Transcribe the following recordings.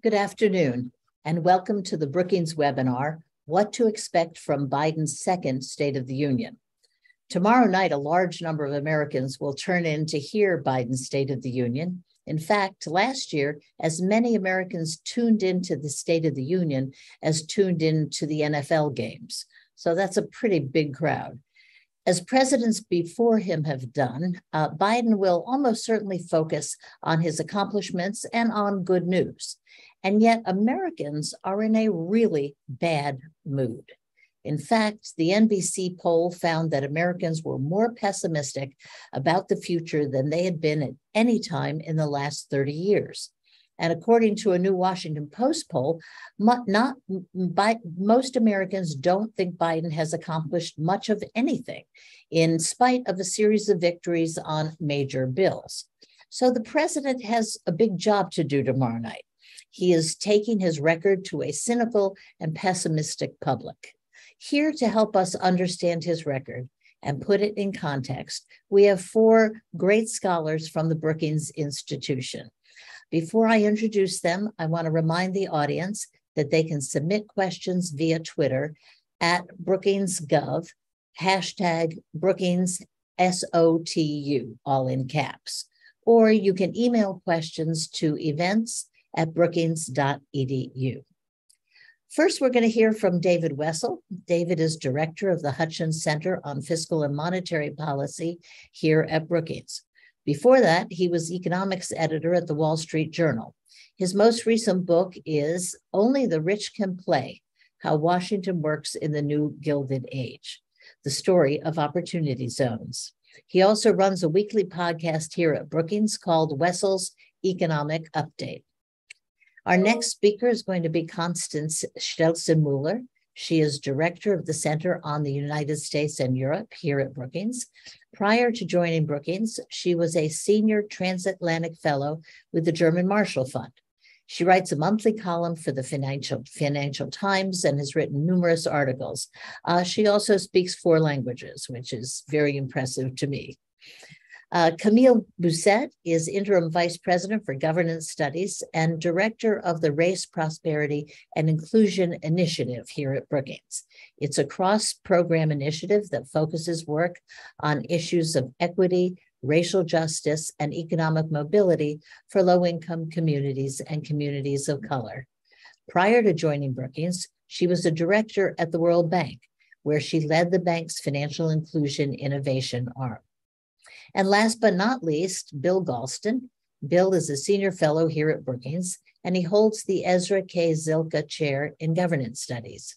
Good afternoon, and welcome to the Brookings webinar, What to Expect from Biden's Second State of the Union. Tomorrow night, a large number of Americans will turn in to hear Biden's State of the Union. In fact, last year, as many Americans tuned into the State of the Union as tuned into the NFL games. So that's a pretty big crowd. As presidents before him have done, Biden will almost certainly focus on his accomplishments and on good news. And yet Americans are in a really bad mood. In fact, the NBC poll found that Americans were more pessimistic about the future than they had been at any time in the last 30 years. And according to a new Washington Post poll, most Americans don't think Biden has accomplished much of anything, in spite of a series of victories on major bills. So the president has a big job to do tomorrow night. He is taking his record to a cynical and pessimistic public. Here to help us understand his record and put it in context, we have four great scholars from the Brookings Institution. Before I introduce them, I want to remind the audience that they can submit questions via Twitter at BrookingsGov, hashtag BrookingsSOTU, all in caps. Or you can email questions to events@brookings.edu. First, we're going to hear from David Wessel. David is director of the Hutchins Center on Fiscal and Monetary Policy here at Brookings. Before that, he was economics editor at the Wall Street Journal. His most recent book is Only the Rich Can Play: How Washington Works in the New Gilded Age, the story of opportunity zones. He also runs a weekly podcast here at Brookings called Wessel's Economic Update. Our next speaker is going to be Constance Stelzen-Muller. She is director of the Center on the United States and Europe here at Brookings. Prior to joining Brookings, she was a senior transatlantic fellow with the German Marshall Fund. She writes a monthly column for the Financial Times and has written numerous articles. She also speaks 4 languages, which is very impressive to me. Camille Bousset is Interim Vice President for Governance Studies and Director of the Race, Prosperity, and Inclusion Initiative here at Brookings. It's a cross-program initiative that focuses work on issues of equity, racial justice, and economic mobility for low-income communities and communities of color. Prior to joining Brookings, she was a director at the World Bank, where she led the bank's financial inclusion innovation arm. And last but not least, Bill Galston. Bill is a senior fellow here at Brookings, and he holds the Ezra K. Zilka Chair in Governance Studies.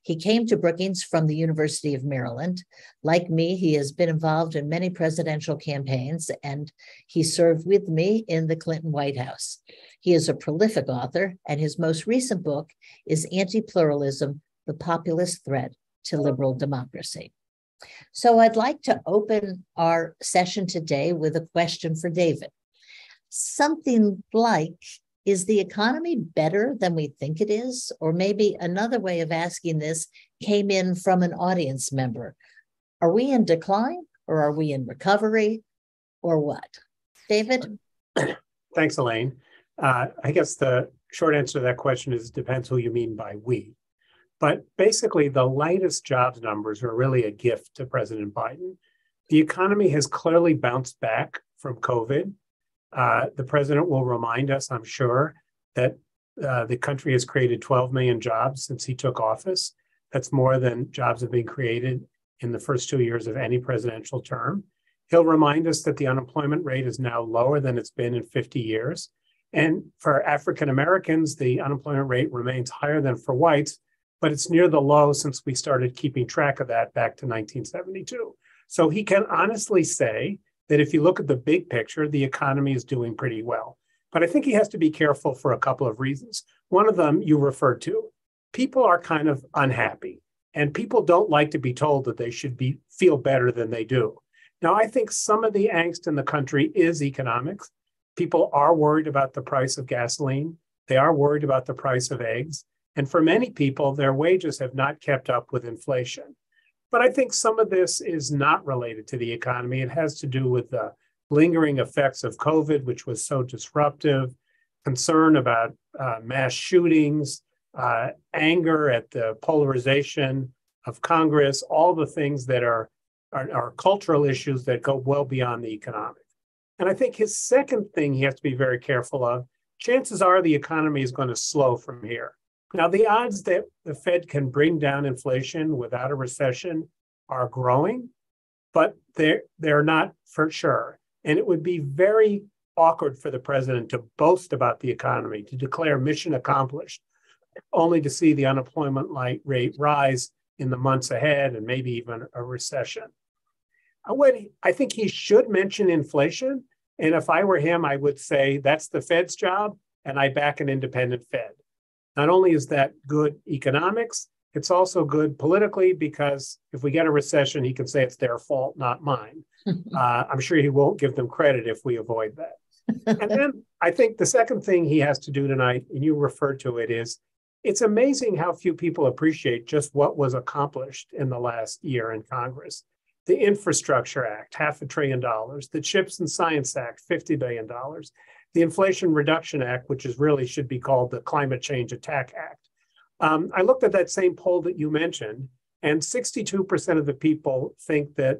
He came to Brookings from the University of Maryland. Like me, he has been involved in many presidential campaigns, and he served with me in the Clinton White House. He is a prolific author, and his most recent book is Anti-Pluralism: The Populist Threat to Liberal Democracy. So I'd like to open our session today with a question for David. Something like, is the economy better than we think it is? Or maybe another way of asking this came in from an audience member. Are we in decline, or are we in recovery, or what? David? Thanks, Elaine. I guess the short answer to that question is, depends who you mean by we. But basically, the latest jobs numbers are really a gift to President Biden. The economy has clearly bounced back from COVID. The president will remind us, I'm sure, that the country has created 12 million jobs since he took office. That's more than jobs have been created in the first 2 years of any presidential term. He'll remind us that the unemployment rate is now lower than it's been in 50 years. And for African Americans, the unemployment rate remains higher than for whites, but it's near the low since we started keeping track of that back to 1972. So he can honestly say that if you look at the big picture, the economy is doing pretty well. But I think he has to be careful for a couple of reasons. One of them you referred to. People are kind of unhappy, and people don't like to be told that they should feel better than they do. Now, I think some of the angst in the country is economics. People are worried about the price of gasoline. They are worried about the price of eggs. And for many people, their wages have not kept up with inflation. But I think some of this is not related to the economy. It has to do with the lingering effects of COVID, which was so disruptive, concern about mass shootings, anger at the polarization of Congress, all the things that are cultural issues that go well beyond the economic. And I think his second thing he has to be very careful of, chances are the economy is going to slow from here. Now, the odds that the Fed can bring down inflation without a recession are growing, but they're not for sure. And it would be very awkward for the president to boast about the economy, to declare mission accomplished, only to see the unemployment rate rise in the months ahead and maybe even a recession. I think he should mention inflation. And if I were him, I would say that's the Fed's job, and I back an independent Fed. Not only is that good economics, it's also good politically, because if we get a recession, he can say it's their fault, not mine. I'm sure he won't give them credit if we avoid that. And then I think the second thing he has to do tonight, and you referred to it, is it's amazing how few people appreciate just what was accomplished in the last year in Congress. The Infrastructure Act, $500 billion, the CHIPS and Science Act, $50 billion, the Inflation Reduction Act, which really should be called the Climate Change Attack Act. I looked at that same poll that you mentioned, and 62% of the people think that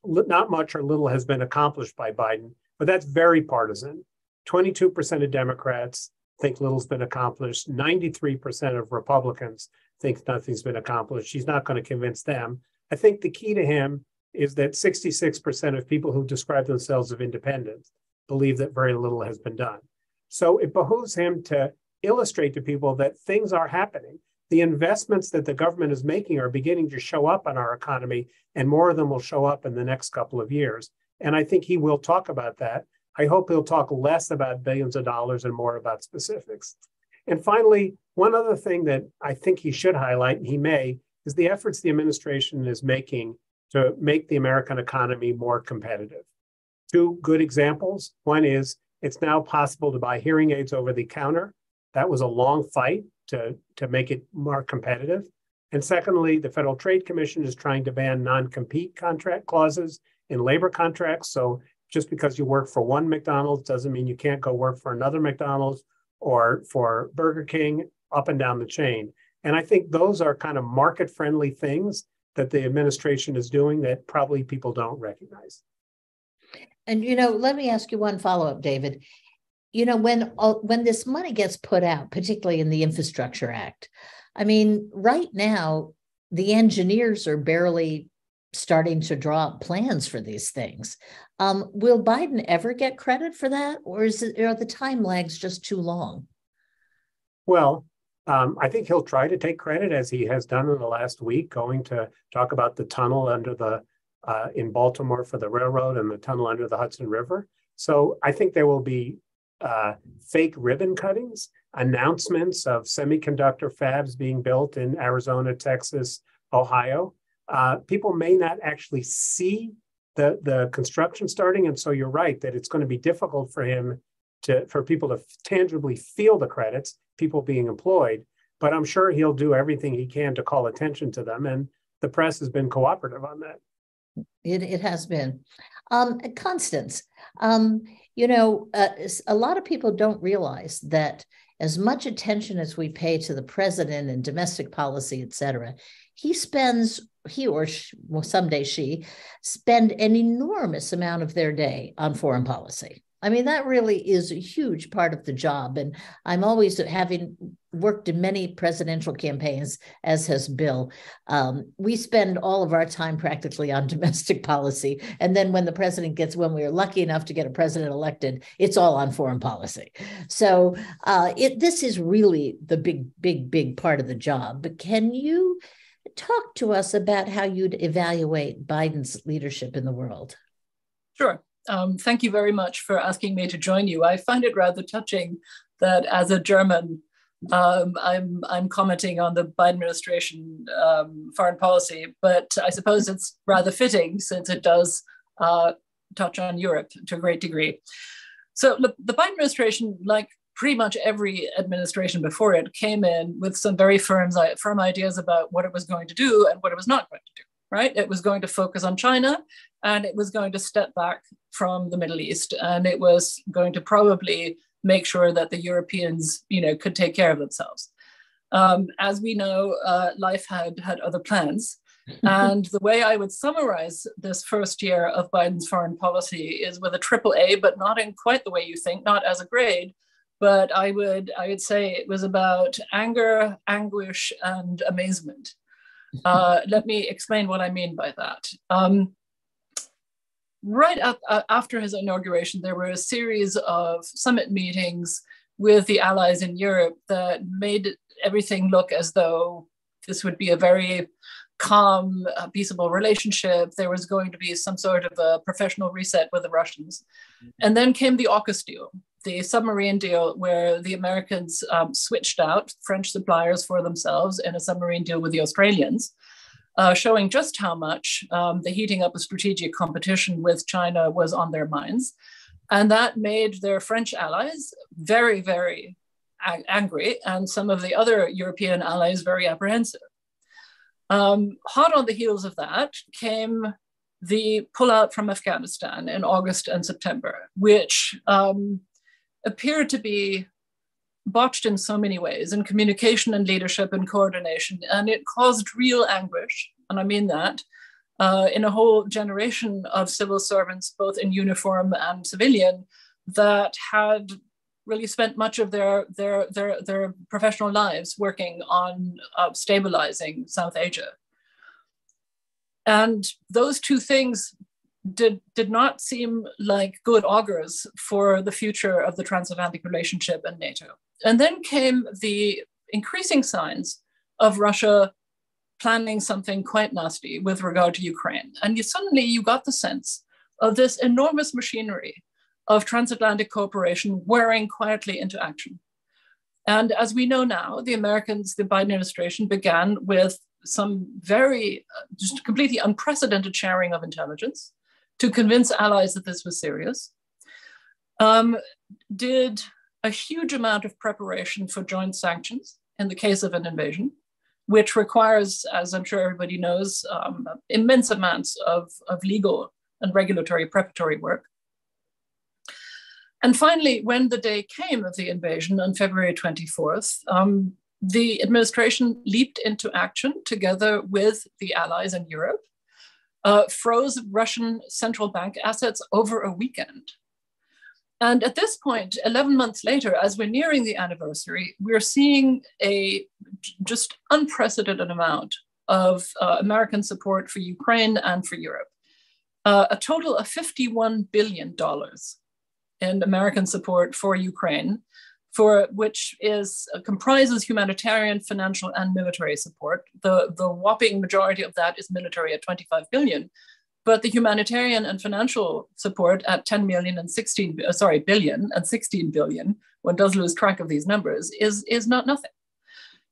not much or little has been accomplished by Biden, but that's very partisan. 22% of Democrats think little's been accomplished. 93% of Republicans think nothing's been accomplished. She's not going to convince them. I think the key to him is that 66% of people who describe themselves as independent believe that very little has been done. So it behooves him to illustrate to people that things are happening. The investments that the government is making are beginning to show up in our economy, and more of them will show up in the next couple of years. And I think he will talk about that. I hope he'll talk less about billions of dollars and more about specifics. And finally, one other thing that I think he should highlight, and he may, is the efforts the administration is making to make the American economy more competitive. Two good examples. One is it's now possible to buy hearing aids over the counter. That was a long fight to make it more competitive. And secondly, the Federal Trade Commission is trying to ban non-compete contract clauses in labor contracts. So just because you work for one McDonald's doesn't mean you can't go work for another McDonald's or for Burger King up and down the chain. And I think those are kind of market-friendly things that the administration is doing that probably people don't recognize. And, let me ask you one follow-up, David. When this money gets put out, particularly in the Infrastructure Act, I mean, right now, the engineers are barely starting to draw up plans for these things. Will Biden ever get credit for that? Or are the time lags just too long? Well, I think he'll try to take credit, as he has done in the last week, going to talk about the tunnel under in Baltimore for the railroad and the tunnel under the Hudson River. So I think there will be fake ribbon cuttings, announcements of semiconductor fabs being built in Arizona, Texas, Ohio. People may not actually see the construction starting. And so you're right that it's going to be difficult for people to tangibly feel the credits, people being employed. But I'm sure he'll do everything he can to call attention to them. And the press has been cooperative on that. It has been. Constance, a lot of people don't realize that as much attention as we pay to the president and domestic policy, et cetera, he or she, well, someday she, spend an enormous amount of their day on foreign policy. I mean, that really is a huge part of the job. And I'm always, having worked in many presidential campaigns, as has Bill, we spend all of our time practically on domestic policy. And then when we are lucky enough to get a president elected, it's all on foreign policy. So this is really the big part of the job. But can you talk to us about how you'd evaluate Biden's leadership in the world? Sure. Thank you very much for asking me to join you. I find it rather touching that as a German, I'm commenting on the Biden administration foreign policy, but I suppose it's rather fitting since it does touch on Europe to a great degree. So the Biden administration, like pretty much every administration before it, came in with some very firm ideas about what it was going to do and what it was not going to do. Right? It was going to focus on China, and it was going to step back from the Middle East, and it was going to probably make sure that the Europeans, could take care of themselves. As we know, life had other plans. And the way I would summarize this first year of Biden's foreign policy is with a triple A, but not in quite the way you think, not as a grade, but I would say it was about anger, anguish, and amazement. Let me explain what I mean by that. Right after his inauguration, there were a series of summit meetings with the allies in Europe that made everything look as though this would be a very calm, peaceable relationship. There was going to be some sort of a professional reset with the Russians. And then came the AUKUS deal, the submarine deal, where the Americans switched out French suppliers for themselves in a submarine deal with the Australians, showing just how much the heating up of strategic competition with China was on their minds. And that made their French allies very, very angry, and some of the other European allies very apprehensive. Hot on the heels of that came the pullout from Afghanistan in August and September, which appeared to be botched in so many ways, in communication and leadership and coordination, and it caused real anguish, and I mean that, in a whole generation of civil servants, both in uniform and civilian, that had really spent much of their professional lives working on stabilizing South Asia. And those two things did not seem like good augurs for the future of the transatlantic relationship and NATO. And then came the increasing signs of Russia planning something quite nasty with regard to Ukraine. And suddenly you got the sense of this enormous machinery of transatlantic cooperation whirring quietly into action. And as we know now, the Americans, the Biden administration began with some very, just completely unprecedented sharing of intelligence to convince allies that this was serious, did a huge amount of preparation for joint sanctions in the case of an invasion, which requires, as I'm sure everybody knows, immense amounts of legal and regulatory preparatory work. And finally, when the day came of the invasion on February 24th, the administration leaped into action together with the allies in Europe, froze Russian central bank assets over a weekend. And at this point, 11 months later, as we're nearing the anniversary, we're seeing a just unprecedented amount of American support for Ukraine and for Europe. A total of $51 billion in American support for Ukraine, for which comprises humanitarian, financial, and military support. The whopping majority of that is military at $25 billion, but the humanitarian and financial support at $10 billion and $16 billion, one does lose track of these numbers, is not nothing.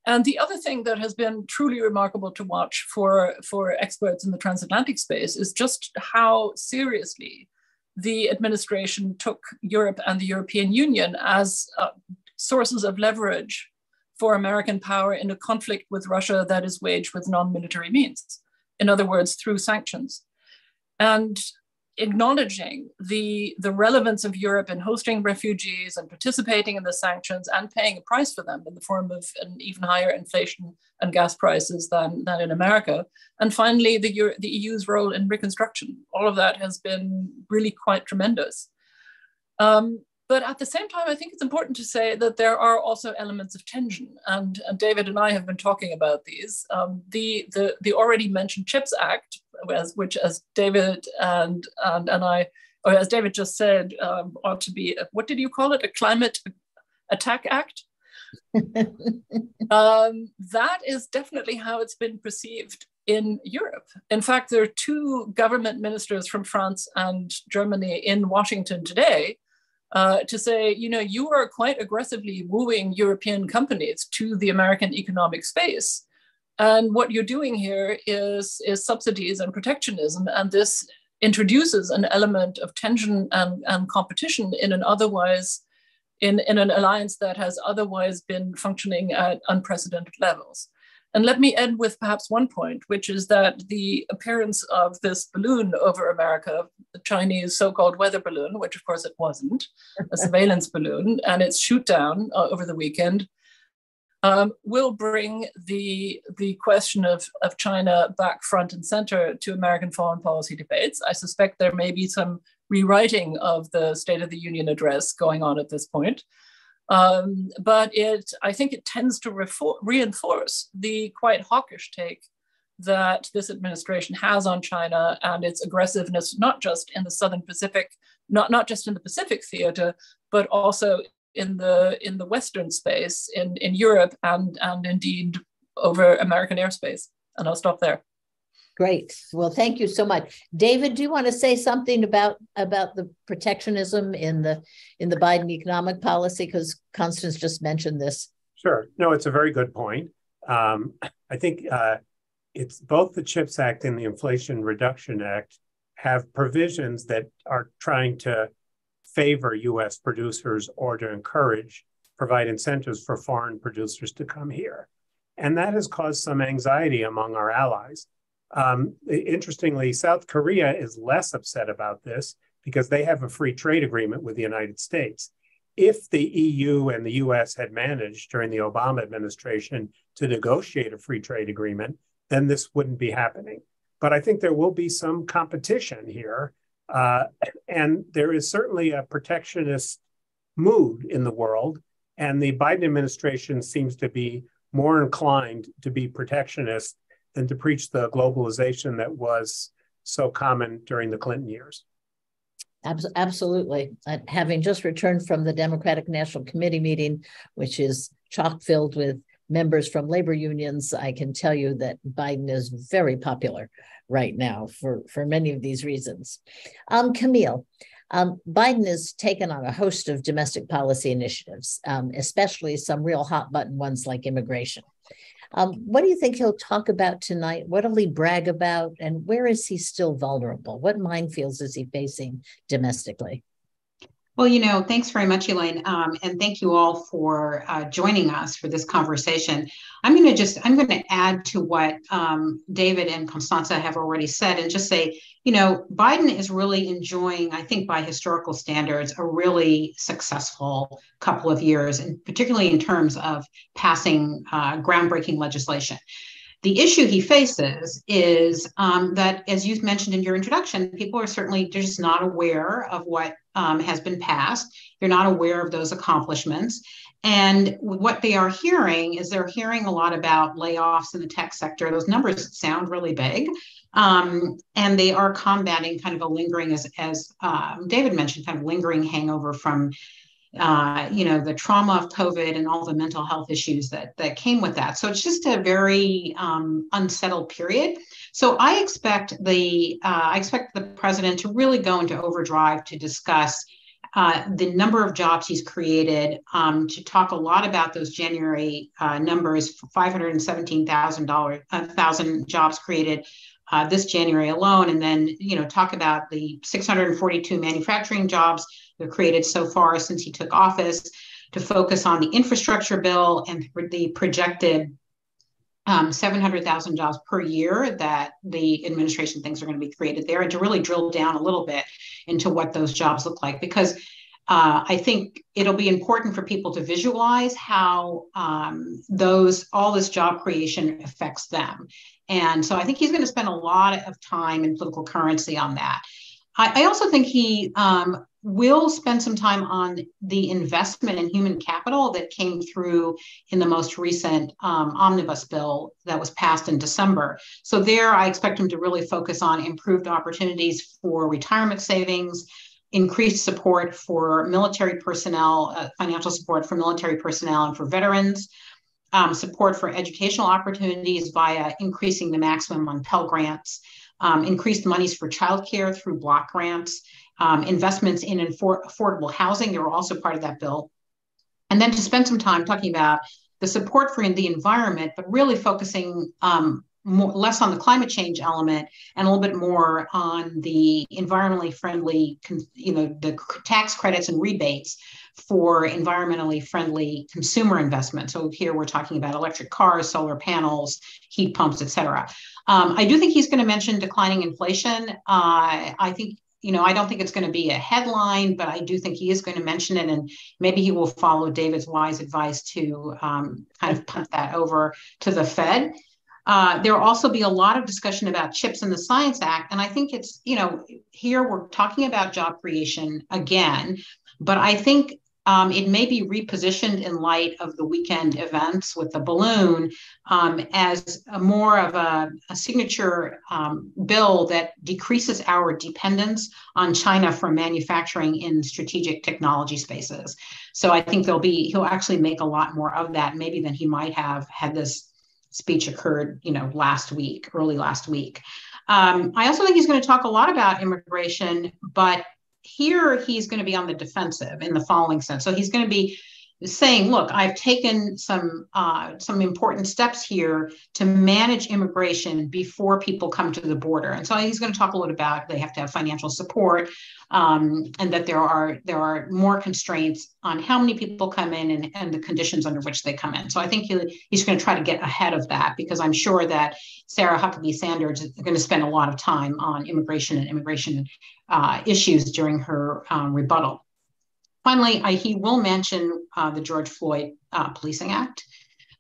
And the other thing that has been truly remarkable to watch for experts in the transatlantic space is just how seriously the administration took Europe and the European Union as sources of leverage for American power in a conflict with Russia that is waged with non-military means. In other words, through sanctions. And acknowledging the relevance of Europe in hosting refugees and participating in the sanctions and paying a price for them in the form of an even higher inflation and gas prices than in America. And finally, the EU's role in reconstruction. All of that has been really quite tremendous. But at the same time, I think it's important to say that there are also elements of tension. And David and I have been talking about these. The already mentioned CHIPS Act, which as David and I, or as David just said, ought to be, what did you call it? A climate attack act? That is definitely how it's been perceived in Europe. In fact, there are two government ministers from France and Germany in Washington today to say, you are quite aggressively wooing European companies to the American economic space. And what you're doing here is subsidies and protectionism. And this introduces an element of tension and competition in an alliance that has otherwise been functioning at unprecedented levels. And let me end with perhaps one point, which is that the appearance of this balloon over America, the Chinese so-called weather balloon, which of course it wasn't, a surveillance balloon, and its shoot down over the weekend, will bring the question of China back front and center to American foreign policy debates. I suspect there may be some rewriting of the State of the Union address going on at this point. But I think it tends to reinforce the quite hawkish take that this administration has on China and its aggressiveness, not just in the Southern Pacific, not just in the Pacific theater, but also in the Western space, in Europe, and indeed over American airspace. And I'll stop there. Great. Well, thank you so much. David, do you want to say something about the protectionism in the Biden economic policy? Because Constance just mentioned this. Sure. No, it's a very good point. I think it's both the CHIPS Act and the Inflation Reduction Act have provisions that are trying to favor U.S. producers or to provide incentives for foreign producers to come here. And that has caused some anxiety among our allies. Interestingly, South Korea is less upset about this because they have a free trade agreement with the United States. If the EU and the US had managed during the Obama administration to negotiate a free trade agreement, then this wouldn't be happening. But I think there will be some competition here. And there is certainly a protectionist mood in the world. And the Biden administration seems to be more inclined to be protectionist than to preach the globalization that was so common during the Clinton years. Absolutely. Having just returned from the Democratic National Committee meeting, which is chock-filled with members from labor unions, I can tell you that Biden is very popular right now for many of these reasons. Camille, Biden has taken on a host of domestic policy initiatives, especially some real hot button ones like immigration. What do you think he'll talk about tonight? What will he brag about? And where is he still vulnerable? What minefields is he facing domestically? Well, thanks very much, Elaine. And thank you all for joining us for this conversation. I'm going to add to what David and Constanza have already said and just say, Biden is really enjoying, I think by historical standards, a really successful couple of years, and particularly in terms of passing groundbreaking legislation. The issue he faces is that, as you mentioned in your introduction, people are certainly just not aware of what has been passed. They're not aware of those accomplishments. And what they are hearing is they're hearing a lot about layoffs in the tech sector. Those numbers sound really big. And they are combating kind of a lingering, as David mentioned, kind of lingering hangover from the trauma of COVID and all the mental health issues that came with that. So it's just a very unsettled period. So I expect the president to really go into overdrive to discuss the number of jobs he's created, to talk a lot about those January numbers, 517,000 jobs created this January alone, and then talk about the 642 manufacturing jobs that created so far since he took office, to focus on the infrastructure bill and the projected 700,000 jobs per year that the administration thinks are going to be created there, and to really drill down a little bit into what those jobs look like, because I think it'll be important for people to visualize how all this job creation affects them. And so I think he's going to spend a lot of time in political currency on that. I also think he will spend some time on the investment in human capital that came through in the most recent omnibus bill that was passed in December. So there, I expect him to really focus on improved opportunities for retirement savings, increased support for military personnel, financial support for military personnel and for veterans, support for educational opportunities via increasing the maximum on Pell Grants, increased monies for childcare through block grants, investments in affordable housing. They were also part of that bill. And then to spend some time talking about the support for the environment, but really focusing less on the climate change element and a little bit more on the environmentally friendly, the tax credits and rebates for environmentally friendly consumer investment. So here we're talking about electric cars, solar panels, heat pumps, et cetera. I do think he's going to mention declining inflation. I think, I don't think it's going to be a headline, but I do think he is going to mention it, and maybe he will follow David's wise advice to kind of punt that over to the Fed. There will also be a lot of discussion about CHIPS and the Science Act. And I think it's, here we're talking about job creation again, but I think it may be repositioned in light of the weekend events with the balloon as more of a signature bill that decreases our dependence on China for manufacturing in strategic technology spaces. So I think he'll actually make a lot more of that maybe than he might have had this speech occurred, early last week. I also think he's going to talk a lot about immigration, but here he's going to be on the defensive in the following sense. So he's going to be saying, look, I've taken some important steps here to manage immigration before people come to the border. And so he's going to talk a little about they have to have financial support, and that there are more constraints on how many people come in and the conditions under which they come in. So I think he's going to try to get ahead of that, because I'm sure that Sarah Huckabee Sanders is going to spend a lot of time on immigration and immigration issues during her rebuttal. Finally, he will mention the George Floyd Policing Act.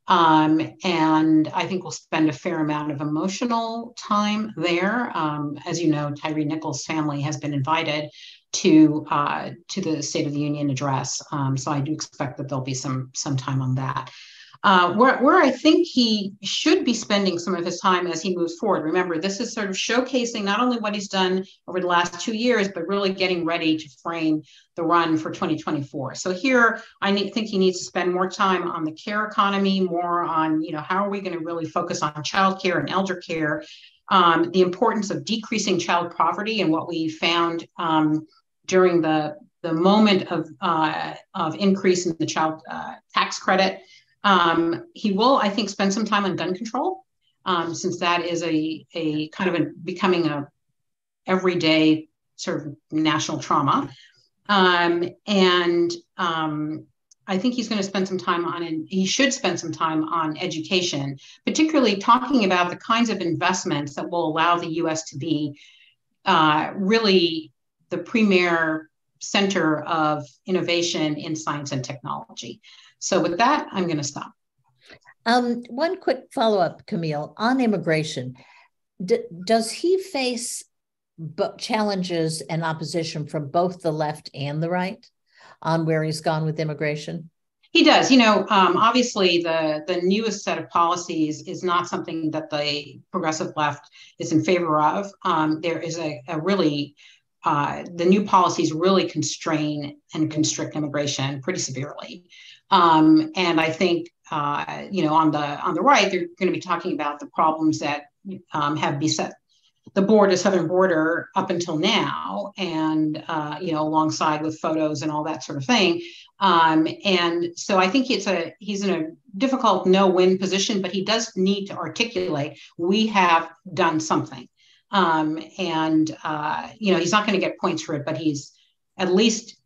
And I think we'll spend a fair amount of emotional time there. As you know, Tyree Nichols' family has been invited to the State of the Union address. So I do expect that there'll be some time on that. Where I think he should be spending some of his time as he moves forward. Remember, this is sort of showcasing not only what he's done over the last 2 years, but really getting ready to frame the run for 2024. So here, think he needs to spend more time on the care economy, more on, how are we going to really focus on childcare and elder care, the importance of decreasing child poverty, and what we found during the moment of increase in the child tax credit. He will, I think, spend some time on gun control, since that is a kind of becoming a everyday sort of national trauma. I think he's going to spend some time and he should spend some time on education, particularly talking about the kinds of investments that will allow the U.S. to be really the premier center of innovation in science and technology. So with that, I'm going to stop. One quick follow-up, Camille, on immigration. Does he face challenges and opposition from both the left and the right on where he's gone with immigration? He does. Obviously, the newest set of policies is not something that the progressive left is in favor of. There is a really the new policies really constrain and constrict immigration pretty severely. And I think, on the right, they're going to be talking about the problems that have beset the southern border up until now, and, alongside with photos and all that sort of thing. And so I think he's in a difficult no-win position, but he does need to articulate, we have done something. He's not going to get points for it, but he's at least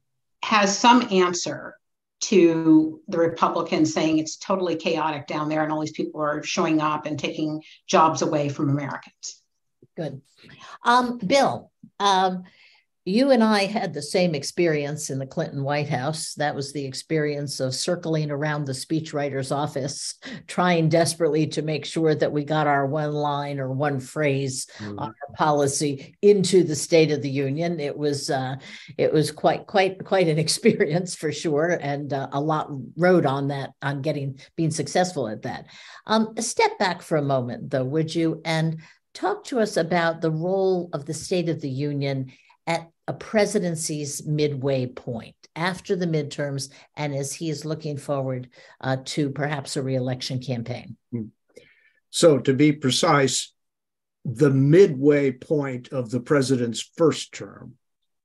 has some answer to the Republicans saying it's totally chaotic down there and all these people are showing up and taking jobs away from Americans. Good. Bill, you and I had the same experience in the Clinton White House. That was the experience of circling around the speechwriter's office, trying desperately to make sure that we got our one line or one phrase on our policy into the State of the Union. It was quite an experience for sure, and a lot rode on that, on being successful at that. Step back for a moment, though, would you, and talk to us about the role of the State of the Union at a presidency's midway point after the midterms, and as he is looking forward to perhaps a re-election campaign. So to be precise, the midway point of the president's first term,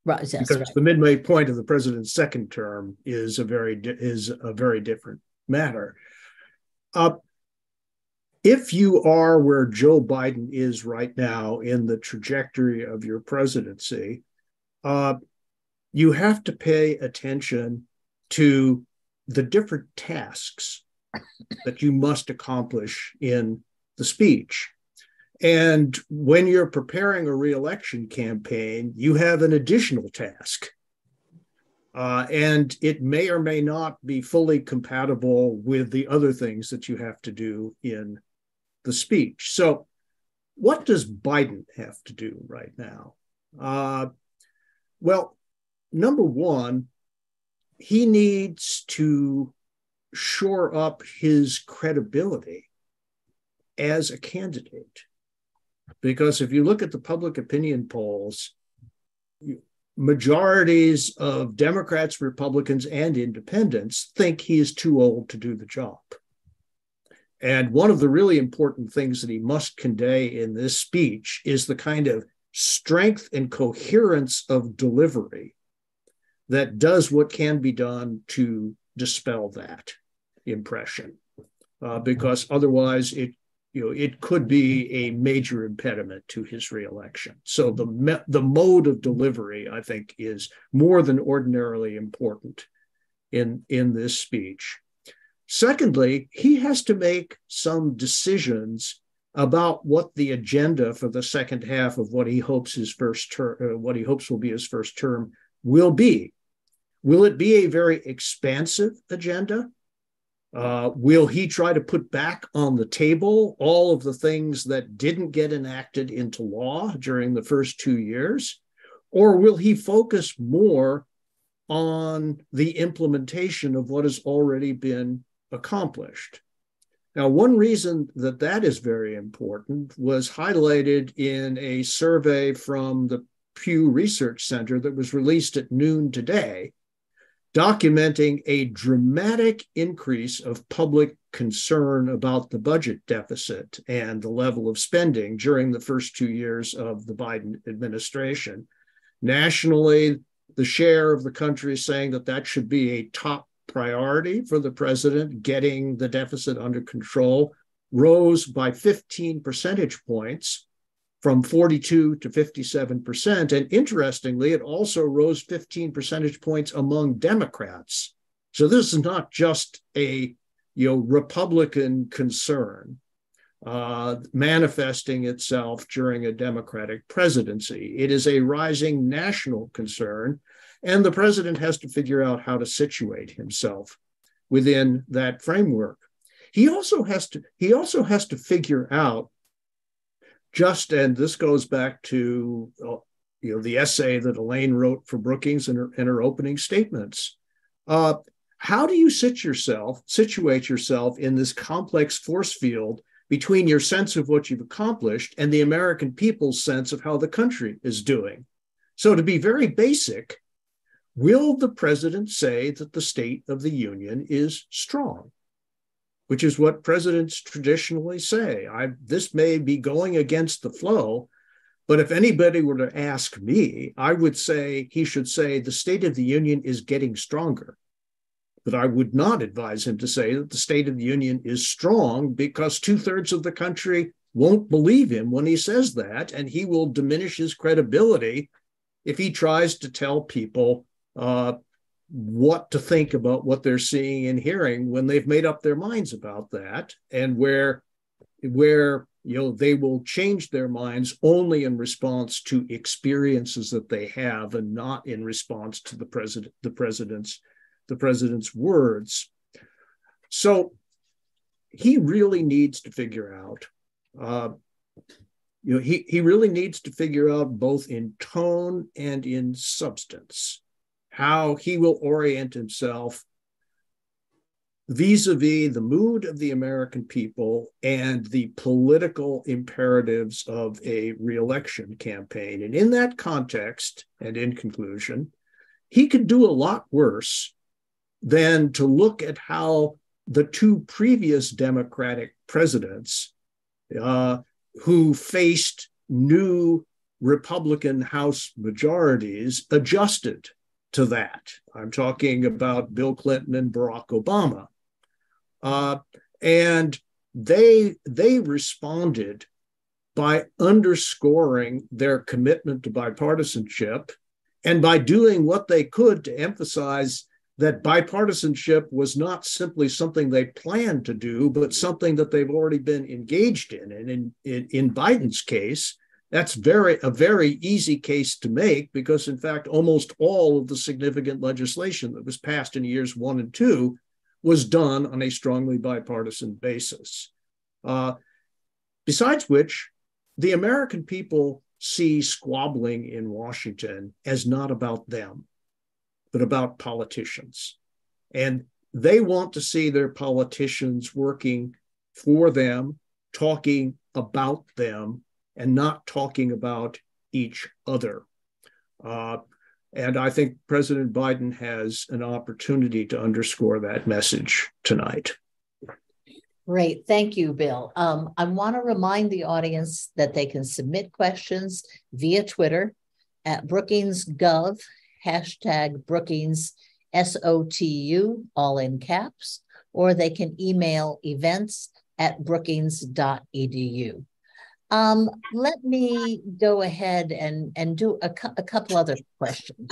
right? Yes, because right. The midway point of the president's second term is a very different matter. If you are where Joe Biden is right now in the trajectory of your presidency, you have to pay attention to the different tasks that you must accomplish in the speech. And when you're preparing a re-election campaign, you have an additional task. And it may or may not be fully compatible with the other things that you have to do in the speech. So what does Biden have to do right now? Well, number one, he needs to shore up his credibility as a candidate. Because if you look at the public opinion polls, majorities of Democrats, Republicans, and independents think he is too old to do the job. And one of the really important things that he must convey in this speech is the kind of strength and coherence of delivery that does what can be done to dispel that impression, because otherwise it could be a major impediment to his reelection. So the mode of delivery, I think, is more than ordinarily important in this speech. Secondly, he has to make some decisions about what the agenda for the second half of what he hopes his first term, what he hopes will be his first term, will be. Will it be a very expansive agenda? Will he try to put back on the table all of the things that didn't get enacted into law during the first 2 years? Or will he focus more on the implementation of what has already been accomplished? Now, one reason that is very important was highlighted in a survey from the Pew Research Center that was released at noon today, documenting a dramatic increase of public concern about the budget deficit and the level of spending during the first 2 years of the Biden administration. Nationally, the share of the country saying that should be a top priority for the president, getting the deficit under control, rose by 15 percentage points from 42 to 57%. And interestingly, it also rose 15 percentage points among Democrats. So this is not just a Republican concern manifesting itself during a Democratic presidency. It is a rising national concern, and the president has to figure out how to situate himself within that framework. He also has to figure out, and this goes back to the essay that Elaine wrote for Brookings in her opening statements. How do you situate yourself in this complex force field between your sense of what you've accomplished and the American people's sense of how the country is doing? So to be very basic, will the president say that the State of the Union is strong? Which is what presidents traditionally say. This may be going against the flow, but if anybody were to ask me, I would say he should say the State of the Union is getting stronger. But I would not advise him to say that the State of the Union is strong, because 2/3 of the country won't believe him when he says that, and he will diminish his credibility if he tries to tell people what to think about what they're seeing and hearing when they've made up their minds about that, and where they will change their minds only in response to experiences that they have and not in response to the president's words. So he really needs to figure out, he really needs to figure out both in tone and in substance how he will orient himself vis-a-vis the mood of the American people and the political imperatives of a re-election campaign. And in that context, and in conclusion, he could do a lot worse than to look at how the two previous Democratic presidents who faced new Republican House majorities adjusted to that. I'm talking about Bill Clinton and Barack Obama. And they responded by underscoring their commitment to bipartisanship and by doing what they could to emphasize that bipartisanship was not simply something they planned to do, but something that they've already been engaged in. And in Biden's case, that's a very easy case to make because, in fact, almost all of the significant legislation that was passed in years 1 and 2 was done on a strongly bipartisan basis. Besides which, the American people see squabbling in Washington as not about them, but about politicians. And they want to see their politicians working for them, talking about them, and not talking about each other. And I think President Biden has an opportunity to underscore that message tonight. Great. Thank you, Bill. I want to remind the audience that they can submit questions via Twitter at Brookings.gov, hashtag Brookings SOTU, all in caps, or they can email events@brookings.edu. Let me go ahead and do a couple other questions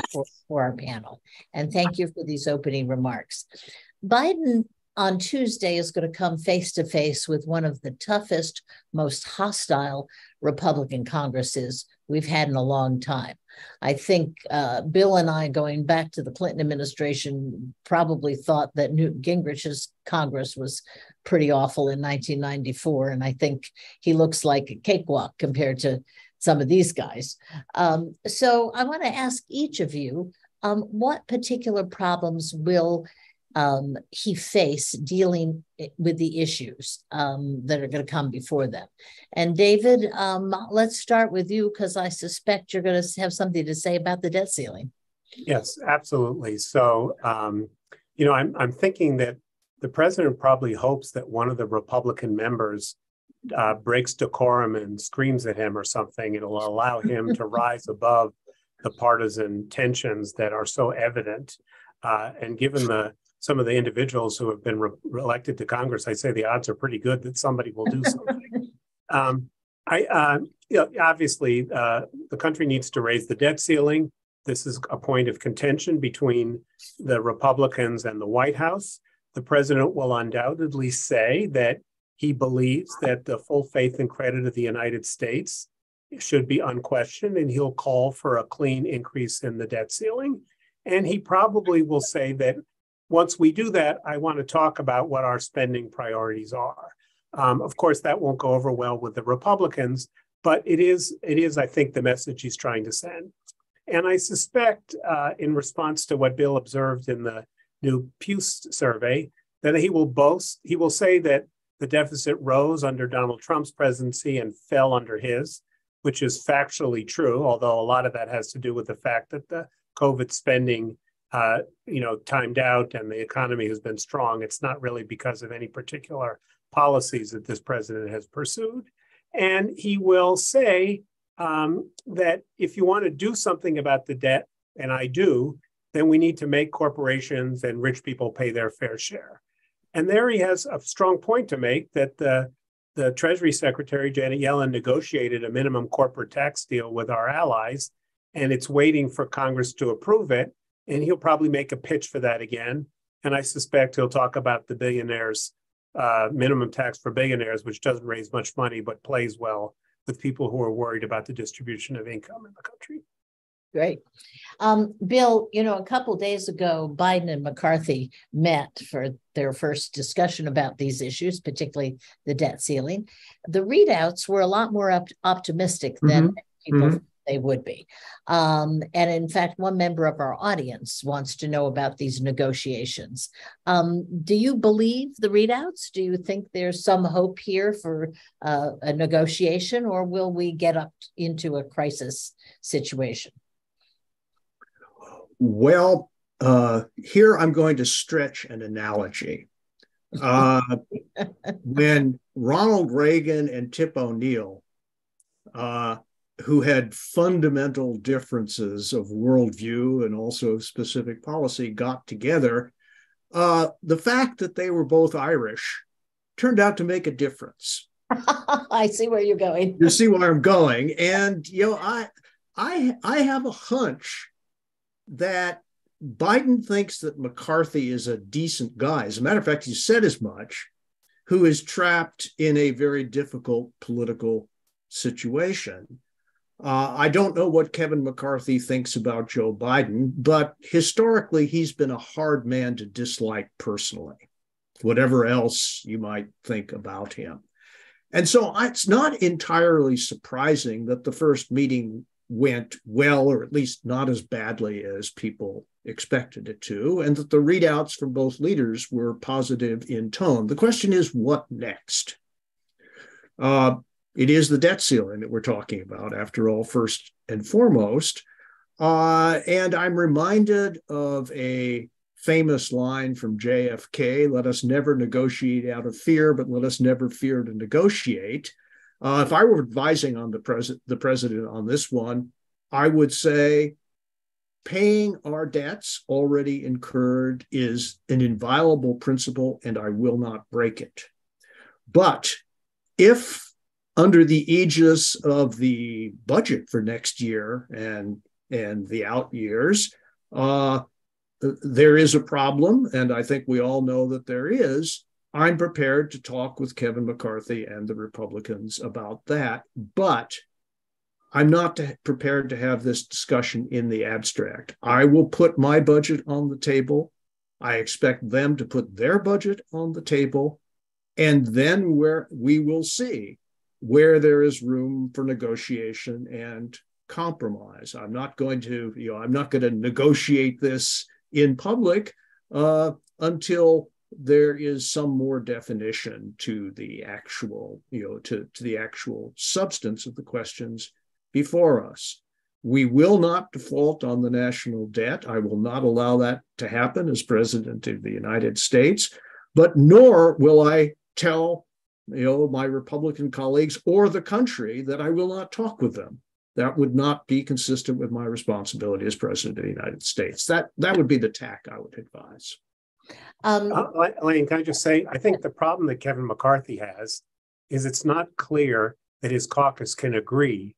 for our panel. And thank you for these opening remarks. Biden on Tuesday is going to come face to face with one of the toughest, most hostile Republican Congresses we've had in a long time. I think Bill and I, going back to the Clinton administration, probably thought that Newt Gingrich's Congress was pretty awful in 1994. And I think he looks like a cakewalk compared to some of these guys. So I want to ask each of you, what particular problems will he face dealing with the issues that are going to come before them? And David, let's start with you because I suspect you're going to have something to say about the debt ceiling. Yes, absolutely. So, I'm thinking that the president probably hopes that one of the Republican members breaks decorum and screams at him or something. It'll allow him to rise above the partisan tensions that are so evident. And given some of the individuals who have been elected to Congress, I say the odds are pretty good that somebody will do something. Obviously, the country needs to raise the debt ceiling. This is a point of contention between the Republicans and the White House. The president will undoubtedly say that he believes that the full faith and credit of the United States should be unquestioned, and he'll call for a clean increase in the debt ceiling. And he probably will say that once we do that, I want to talk about what our spending priorities are. Of course, that won't go over well with the Republicans, but it is, I think, the message he's trying to send. And I suspect, in response to what Bill observed in the new Pew survey, that he will say that the deficit rose under Donald Trump's presidency and fell under his, which is factually true, although a lot of that has to do with the fact that the COVID spending timed out and the economy has been strong. It's not really because of any particular policies that this president has pursued. And he will say that if you want to do something about the debt, and I do, then we need to make corporations and rich people pay their fair share. And there he has a strong point to make that the Treasury Secretary, Janet Yellen, negotiated a minimum corporate tax deal with our allies, and it's waiting for Congress to approve it. And he'll probably make a pitch for that again. And I suspect he'll talk about the billionaires, minimum tax for billionaires, which doesn't raise much money, but plays well with people who are worried about the distribution of income in the country. Great. Bill, a couple of days ago, Biden and McCarthy met for their first discussion about these issues, particularly the debt ceiling. The readouts were a lot more optimistic than people thought they would be. And in fact, one member of our audience wants to know about these negotiations. Do you believe the readouts? Do you think there's some hope here for a negotiation, or will we get up into a crisis situation? Well, here I'm going to stretch an analogy. When Ronald Reagan and Tip O'Neill, who had fundamental differences of worldview and also of specific policy, got together, the fact that they were both Irish turned out to make a difference. I see where you're going. You see where I'm going. And, I have a hunch that Biden thinks that McCarthy is a decent guy. As a matter of fact, he said as much, who is trapped in a very difficult political situation. I don't know what Kevin McCarthy thinks about Joe Biden, but historically, he's been a hard man to dislike personally, whatever else you might think about him. And so it's not entirely surprising that the first meeting went well, or at least not as badly as people expected it to, and that the readouts from both leaders were positive in tone. The question is, what next? It is the debt ceiling that we're talking about, after all, first and foremost. And I'm reminded of a famous line from JFK: let us never negotiate out of fear, but let us never fear to negotiate. If I were advising on the president on this one, I would say paying our debts already incurred is an inviolable principle, and I will not break it. But if under the aegis of the budget for next year and the out years, there is a problem, and I think we all know that there is, I'm prepared to talk with Kevin McCarthy and the Republicans about that, but I'm not prepared to have this discussion in the abstract. I will put my budget on the table. I expect them to put their budget on the table, and then where we will see where there is room for negotiation and compromise. I'm not going to negotiate this in public until there is some more definition to the actual, to the actual substance of the questions before us. We will not default on the national debt. I will not allow that to happen as president of the United States, but nor will I tell my Republican colleagues or the country that I will not talk with them. That would not be consistent with my responsibility as president of the United States. That would be the tack I would advise. Elaine, can I just say, I think the problem that Kevin McCarthy has is it's not clear that his caucus can agree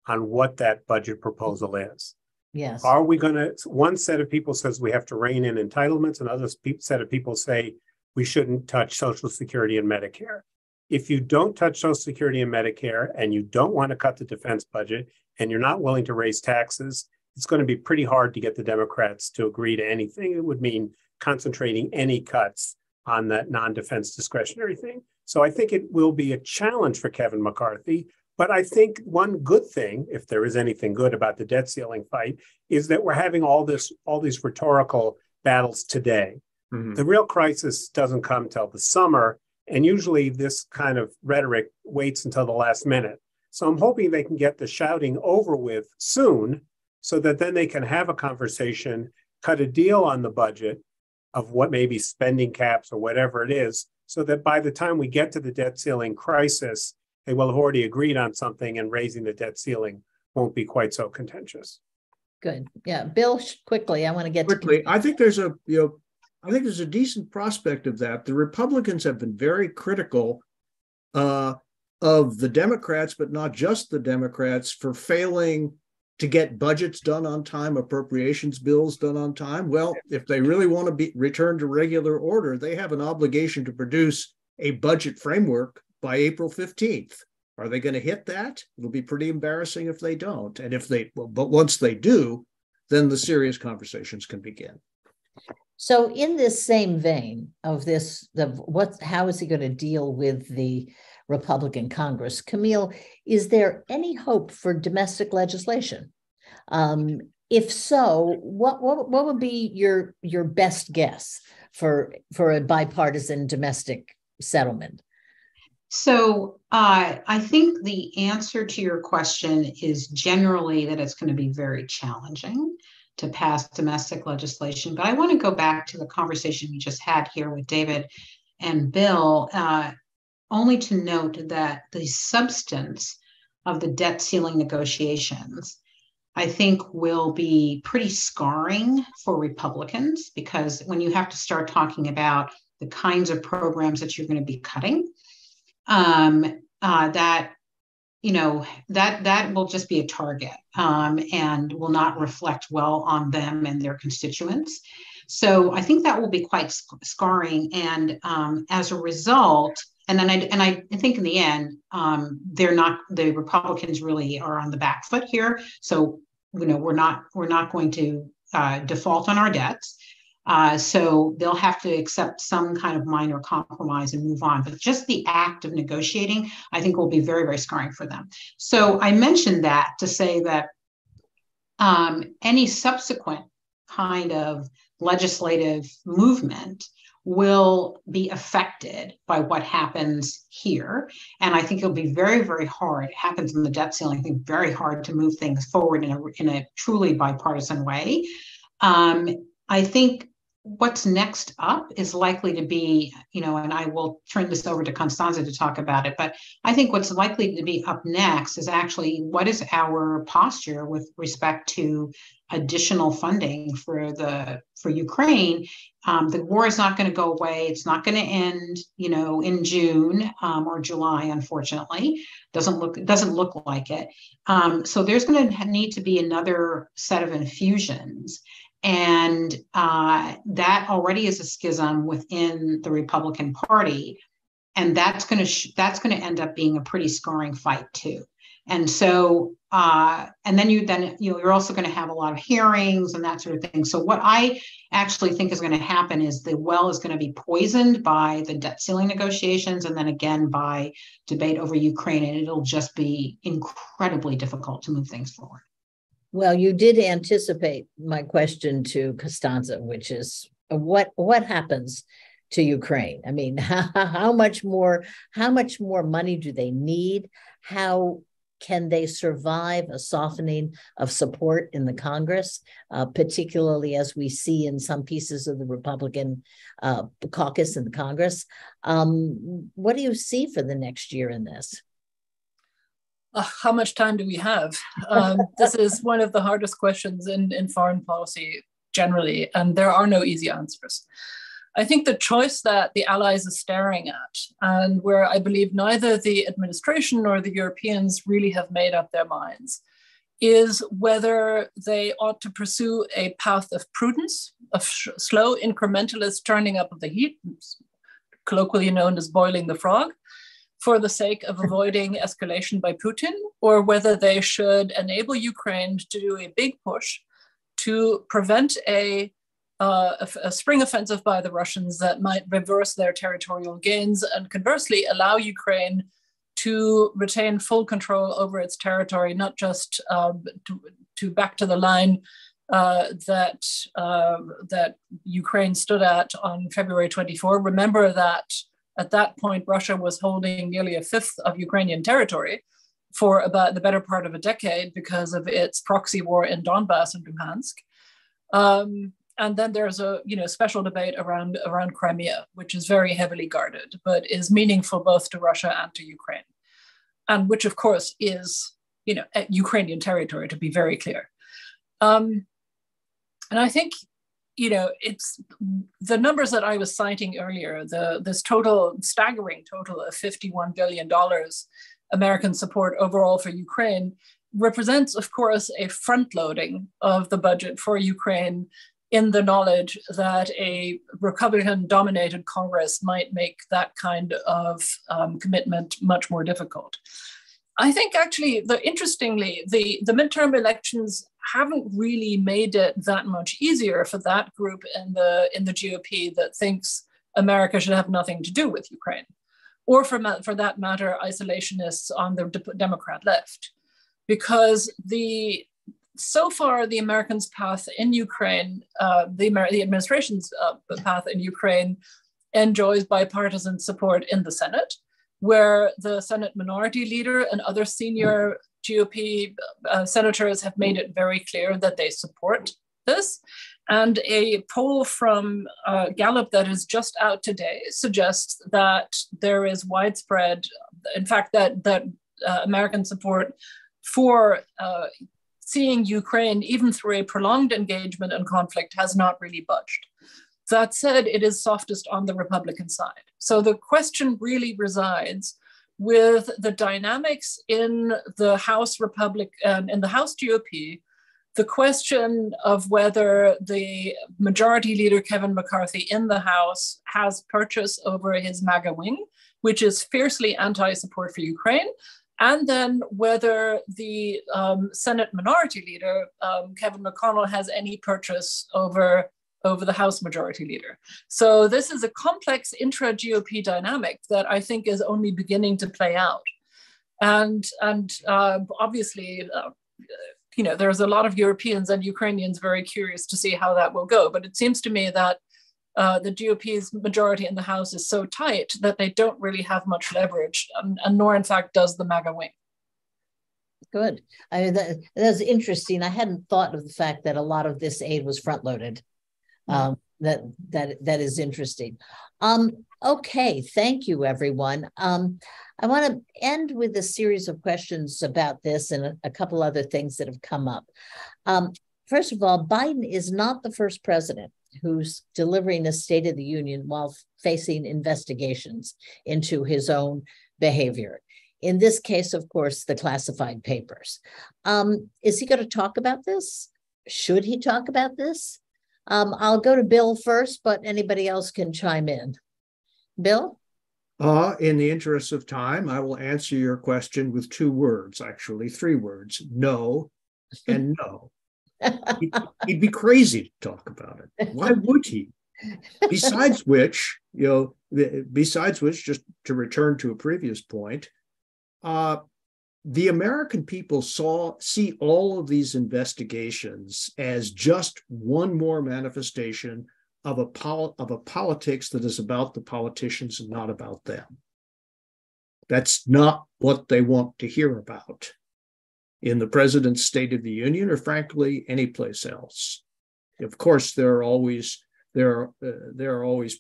on what that budget proposal is. Yes. Are we going to, one set of people says we have to rein in entitlements, another set of people say we shouldn't touch Social Security and Medicare. If you don't touch Social Security and Medicare, and you don't want to cut the defense budget, and you're not willing to raise taxes, it's going to be pretty hard to get the Democrats to agree to anything. It would mean concentrating any cuts on that non-defense discretionary thing. So I think it will be a challenge for Kevin McCarthy. But I think one good thing, if there is anything good about the debt ceiling fight, is that we're having all these rhetorical battles today. Mm-hmm. The real crisis doesn't come till the summer, and usually this kind of rhetoric waits until the last minute. So I'm hoping they can get the shouting over with soon, so that then they can have a conversation, cut a deal on the budget of what maybe spending caps or whatever it is, so that by the time we get to the debt ceiling crisis, they will have already agreed on something, and raising the debt ceiling won't be quite so contentious. Good. Yeah. Bill, quickly, I want to get quickly. I think there's a decent prospect of that. The Republicans have been very critical of the Democrats, but not just the Democrats, for failing to get budgets done on time, appropriations bills done on time. Well, if they really want to return to regular order, they have an obligation to produce a budget framework by April 15th. Are they going to hit that? It'll be pretty embarrassing if they don't. And but once they do, then the serious conversations can begin. So in this same vein of this, how is he going to deal with the Republican Congress? Camille, is there any hope for domestic legislation? If so, what would be your best guess for a bipartisan domestic settlement? So I think the answer to your question is generally that it's going to be very challenging to pass domestic legislation. But I want to go back to the conversation we just had here with David and Bill, only to note that the substance of the debt ceiling negotiations, I think, will be pretty scarring for Republicans, because when you have to start talking about the kinds of programs that you're going to be cutting, that that will just be a target and will not reflect well on them and their constituents. So I think that will be quite scarring. And as a result, and I think in the end, the Republicans really are on the back foot here. So we're not going to default on our debts. So they'll have to accept some kind of minor compromise and move on. But just the act of negotiating, I think, will be very, very scarring for them. So I mentioned that to say that any subsequent kind of legislative movement will be affected by what happens here. And I think it'll be very, very hard. It happens in the debt ceiling, I think, very hard to move things forward in a truly bipartisan way. I think what's next up is likely to be, and I will turn this over to Constanza to talk about it, but I think what's likely to be up next is actually what is our posture with respect to additional funding for Ukraine. The war is not going to go away. It's not going to end, in June or July, unfortunately. Doesn't look like it. So there's going to need to be another set of infusions. And that already is a schism within the Republican Party, and that's going to end up being a pretty scarring fight too. And so, and then you're also going to have a lot of hearings and that sort of thing. So what I actually think is going to happen is the well is going to be poisoned by the debt ceiling negotiations, and then again by debate over Ukraine, and it'll just be incredibly difficult to move things forward. Well, you did anticipate my question to Constanza, which is what happens to Ukraine? I mean, how much more money do they need? How can they survive a softening of support in the Congress, particularly as we see in some pieces of the Republican caucus in the Congress? What do you see for the next year in this? How much time do we have? This is one of the hardest questions in foreign policy generally, and there are no easy answers. I think the choice that the Allies are staring at, and where I believe neither the administration nor the Europeans really have made up their minds, is whether they ought to pursue a path of prudence, of slow incrementalist turning up of the heat, colloquially known as boiling the frog, for the sake of avoiding escalation by Putin, or whether they should enable Ukraine to do a big push to prevent a spring offensive by the Russians that might reverse their territorial gains, and conversely allow Ukraine to retain full control over its territory, not just to back to the line that Ukraine stood at on February 24. Remember that at that point, Russia was holding nearly a fifth of Ukrainian territory for about the better part of a decade because of its proxy war in Donbass and Luhansk. And then there's a special debate around Crimea, which is very heavily guarded, but is meaningful both to Russia and to Ukraine, and which of course is Ukrainian territory, to be very clear. And I think it's the numbers that I was citing earlier, this staggering total of $51 billion American support overall for Ukraine represents, of course, a front loading of the budget for Ukraine in the knowledge that a Republican-dominated Congress might make that kind of commitment much more difficult. I think actually, interestingly, the midterm elections haven't really made it that much easier for that group in the GOP that thinks America should have nothing to do with Ukraine, or for that matter, isolationists on the Democrat left, because so far the Americans' path in Ukraine, the administration's path in Ukraine, enjoys bipartisan support in the Senate, where the Senate minority leader and other senior GOP senators have made it very clear that they support this. And a poll from Gallup that is just out today suggests that there is widespread, in fact, that American support for seeing Ukraine, even through a prolonged engagement and conflict, has not really budged. That said, it is softest on the Republican side. So the question really resides, with the dynamics in the House in the House GOP, the question of whether the majority leader, Kevin McCarthy, in the House has purchase over his MAGA wing, which is fiercely anti-support for Ukraine, and then whether the Senate minority leader, Kevin McConnell, has any purchase over the House majority leader. So this is a complex intra-GOP dynamic that I think is only beginning to play out. And obviously, there's a lot of Europeans and Ukrainians very curious to see how that will go. But it seems to me that the GOP's majority in the House is so tight that they don't really have much leverage, and nor in fact does the MAGA wing. Good. I mean, that's interesting. I hadn't thought of the fact that a lot of this aid was front-loaded. That is interesting. Okay, thank you, everyone. I want to end with a series of questions about this and a couple other things that have come up. First of all, Biden is not the first president who's delivering a State of the Union while facing investigations into his own behavior. In this case, of course, the classified papers. Is he going to talk about this? Should he talk about this? I'll go to Bill first, but anybody else can chime in. Bill? In the interest of time, I will answer your question with 2 words, actually 3 words: no and no. He'd be crazy to talk about it. Why would he? Besides which, just to return to a previous point, the American people see all of these investigations as just one more manifestation of a politics that is about the politicians and not about them. That's not what they want to hear about in the president's State of the Union, or frankly, any place else. Of course, there are always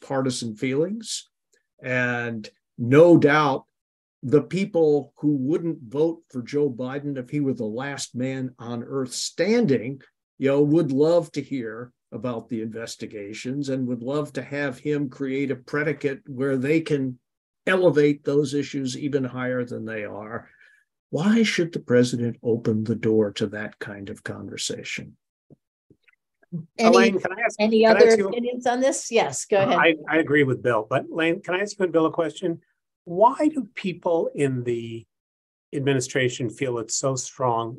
partisan feelings, and no doubt the people who wouldn't vote for Joe Biden if he were the last man on earth standing, would love to hear about the investigations and would love to have him create a predicate where they can elevate those issues even higher than they are. Why should the president open the door to that kind of conversation? Elaine, can I ask? Any other opinions on this? Yes, go ahead. I agree with Bill, but Elaine, can I ask you and Bill a question? Why do people in the administration feel so strongly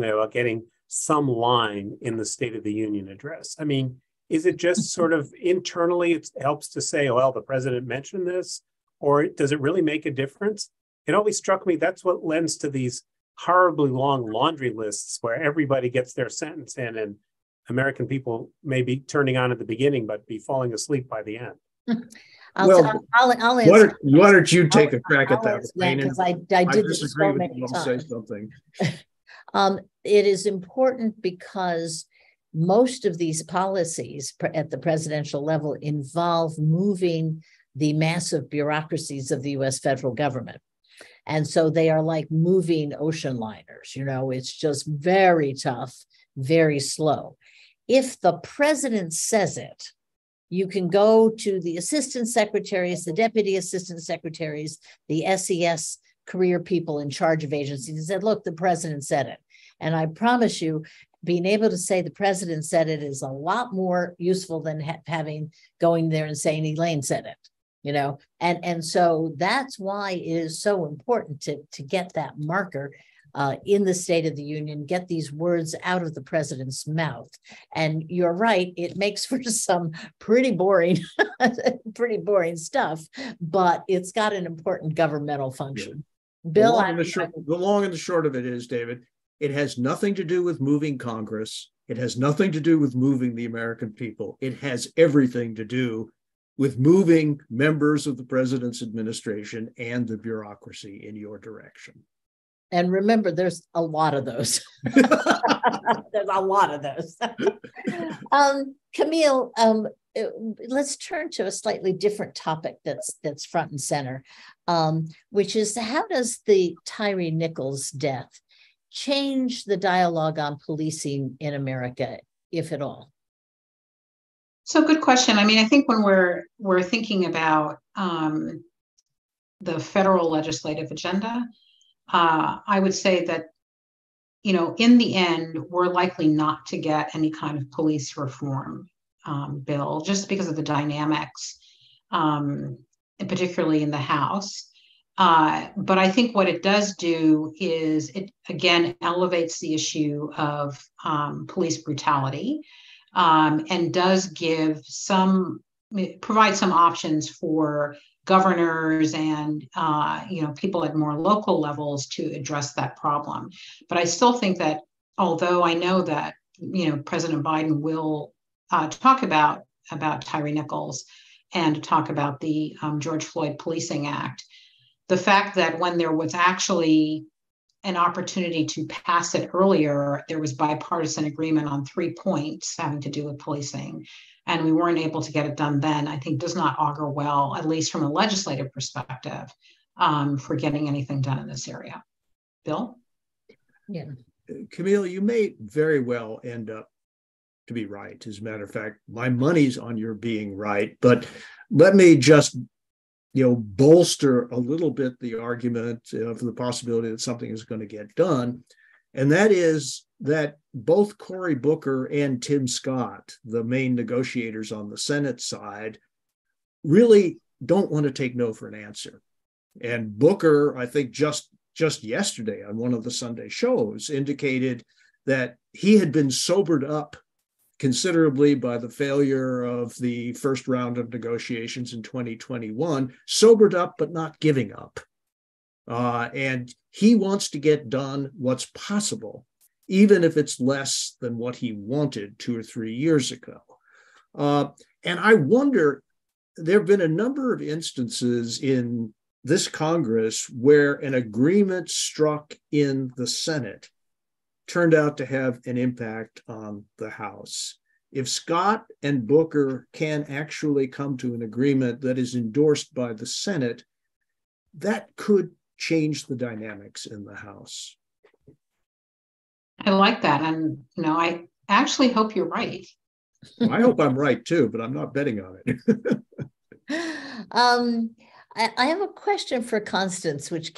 about getting some line in the State of the Union address? I mean, is it just sort of internally it helps to say, well, the president mentioned this, or does it really make a difference? It always struck me that's what lends to these horribly long laundry lists where everybody gets their sentence in and American people may be turning on at the beginning, but be falling asleep by the end. I'll answer. Why don't you take a crack at that? Because I did this so many times. Say something. It is important because most of these policies at the presidential level involve moving the massive bureaucracies of the U.S. federal government. And so they are like moving ocean liners. It's just very tough, very slow. If the president says it, you can go to the assistant secretaries, the deputy assistant secretaries, the SES career people in charge of agencies and said, look, the president said it. And I promise you, being able to say the president said it is a lot more useful than going there and saying Elaine said it, And so that's why it is so important to get that marker in the State of the Union, get these words out of the president's mouth. And you're right, it makes for some pretty boring stuff, but it's got an important governmental function. Yeah. Bill, the long and the short of it is, David, it has nothing to do with moving Congress. It has nothing to do with moving the American people. It has everything to do with moving members of the president's administration and the bureaucracy in your direction. And remember, there's a lot of those. There's a lot of those. Camille, let's turn to a slightly different topic that's front and center, which is how does the Tyre Nichols death change the dialogue on policing in America, if at all? So good question. I mean, I think when we're thinking about the federal legislative agenda, I would say that, in the end, we're likely not to get any kind of police reform bill, just because of the dynamics, particularly in the House. But I think what it does do is it, again, elevates the issue of police brutality, and does provide some options for governors and people at more local levels to address that problem. But I still think that, although I know that President Biden will talk about Tyre Nichols and talk about the George Floyd Policing Act, the fact that when there was actually an opportunity to pass it earlier, there was bipartisan agreement on 3 points having to do with policing, and we weren't able to get it done then, I think does not augur well, at least from a legislative perspective, for getting anything done in this area. Bill? Yeah. Camille, you may very well end up to be right. As a matter of fact, my money's on your being right, but let me just bolster a little bit the argument for the possibility that something is going to get done. And that is that both Cory Booker and Tim Scott, the main negotiators on the Senate side, really don't want to take no for an answer. And Booker, I think just yesterday on one of the Sunday shows, indicated that he had been sobered up considerably by the failure of the first round of negotiations in 2021, sobered up but not giving up. And he wants to get done what's possible, even if it's less than what he wanted 2 or 3 years ago. And I wonder, there have been a number of instances in this Congress where an agreement struck in the Senate turned out to have an impact on the House. If Scott and Booker can actually come to an agreement that is endorsed by the Senate, that could change the dynamics in the House. I like that. And, I actually hope you're right. Well, I hope I'm right too, but I'm not betting on it. I have a question for Constance, which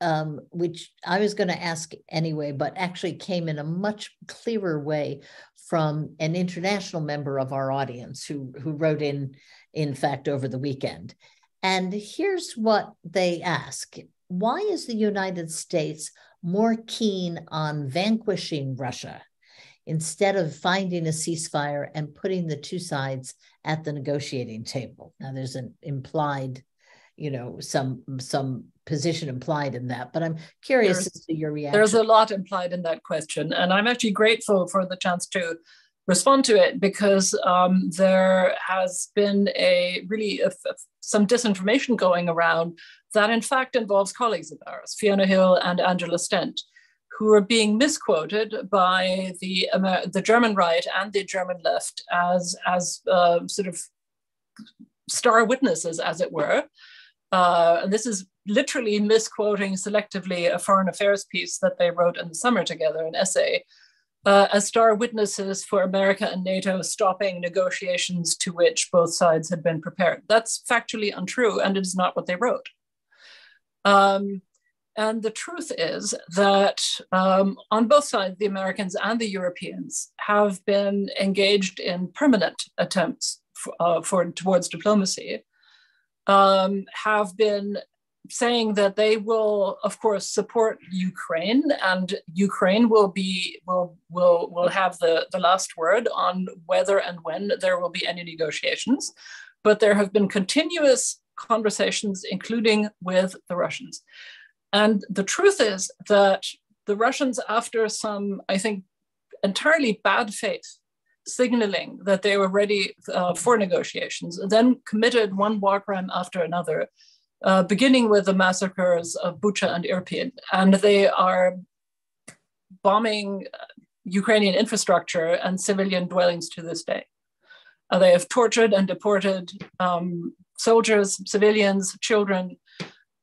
I was going to ask anyway, but actually came in a much clearer way from an international member of our audience who wrote in fact, over the weekend. And here's what they ask. Why is the United States more keen on vanquishing Russia instead of finding a ceasefire and putting the two sides at the negotiating table? Now, there's an implied some position implied in that, but I'm curious as to your reaction. There's a lot implied in that question, and I'm actually grateful for the chance to respond to it, because there has been some disinformation going around that in fact involves colleagues of ours, Fiona Hill and Angela Stent, who are being misquoted by the German right and the German left as sort of star witnesses, as it were. And this is literally misquoting selectively a foreign affairs piece that they wrote in the summer together, an essay, as star witnesses for America and NATO stopping negotiations to which both sides had been prepared. That's factually untrue, and it is not what they wrote. And the truth is that on both sides, the Americans and the Europeans have been engaged in permanent attempts towards diplomacy, have been saying that they will, of course, support Ukraine, and Ukraine will have the last word on whether and when there will be any negotiations. But there have been continuous conversations, including with the Russians. And the truth is that the Russians, after some, I think, entirely bad faith, signaling that they were ready for negotiations, then committed one war crime after another, beginning with the massacres of Bucha and Irpin. And they are bombing Ukrainian infrastructure and civilian dwellings to this day. They have tortured and deported soldiers, civilians, children.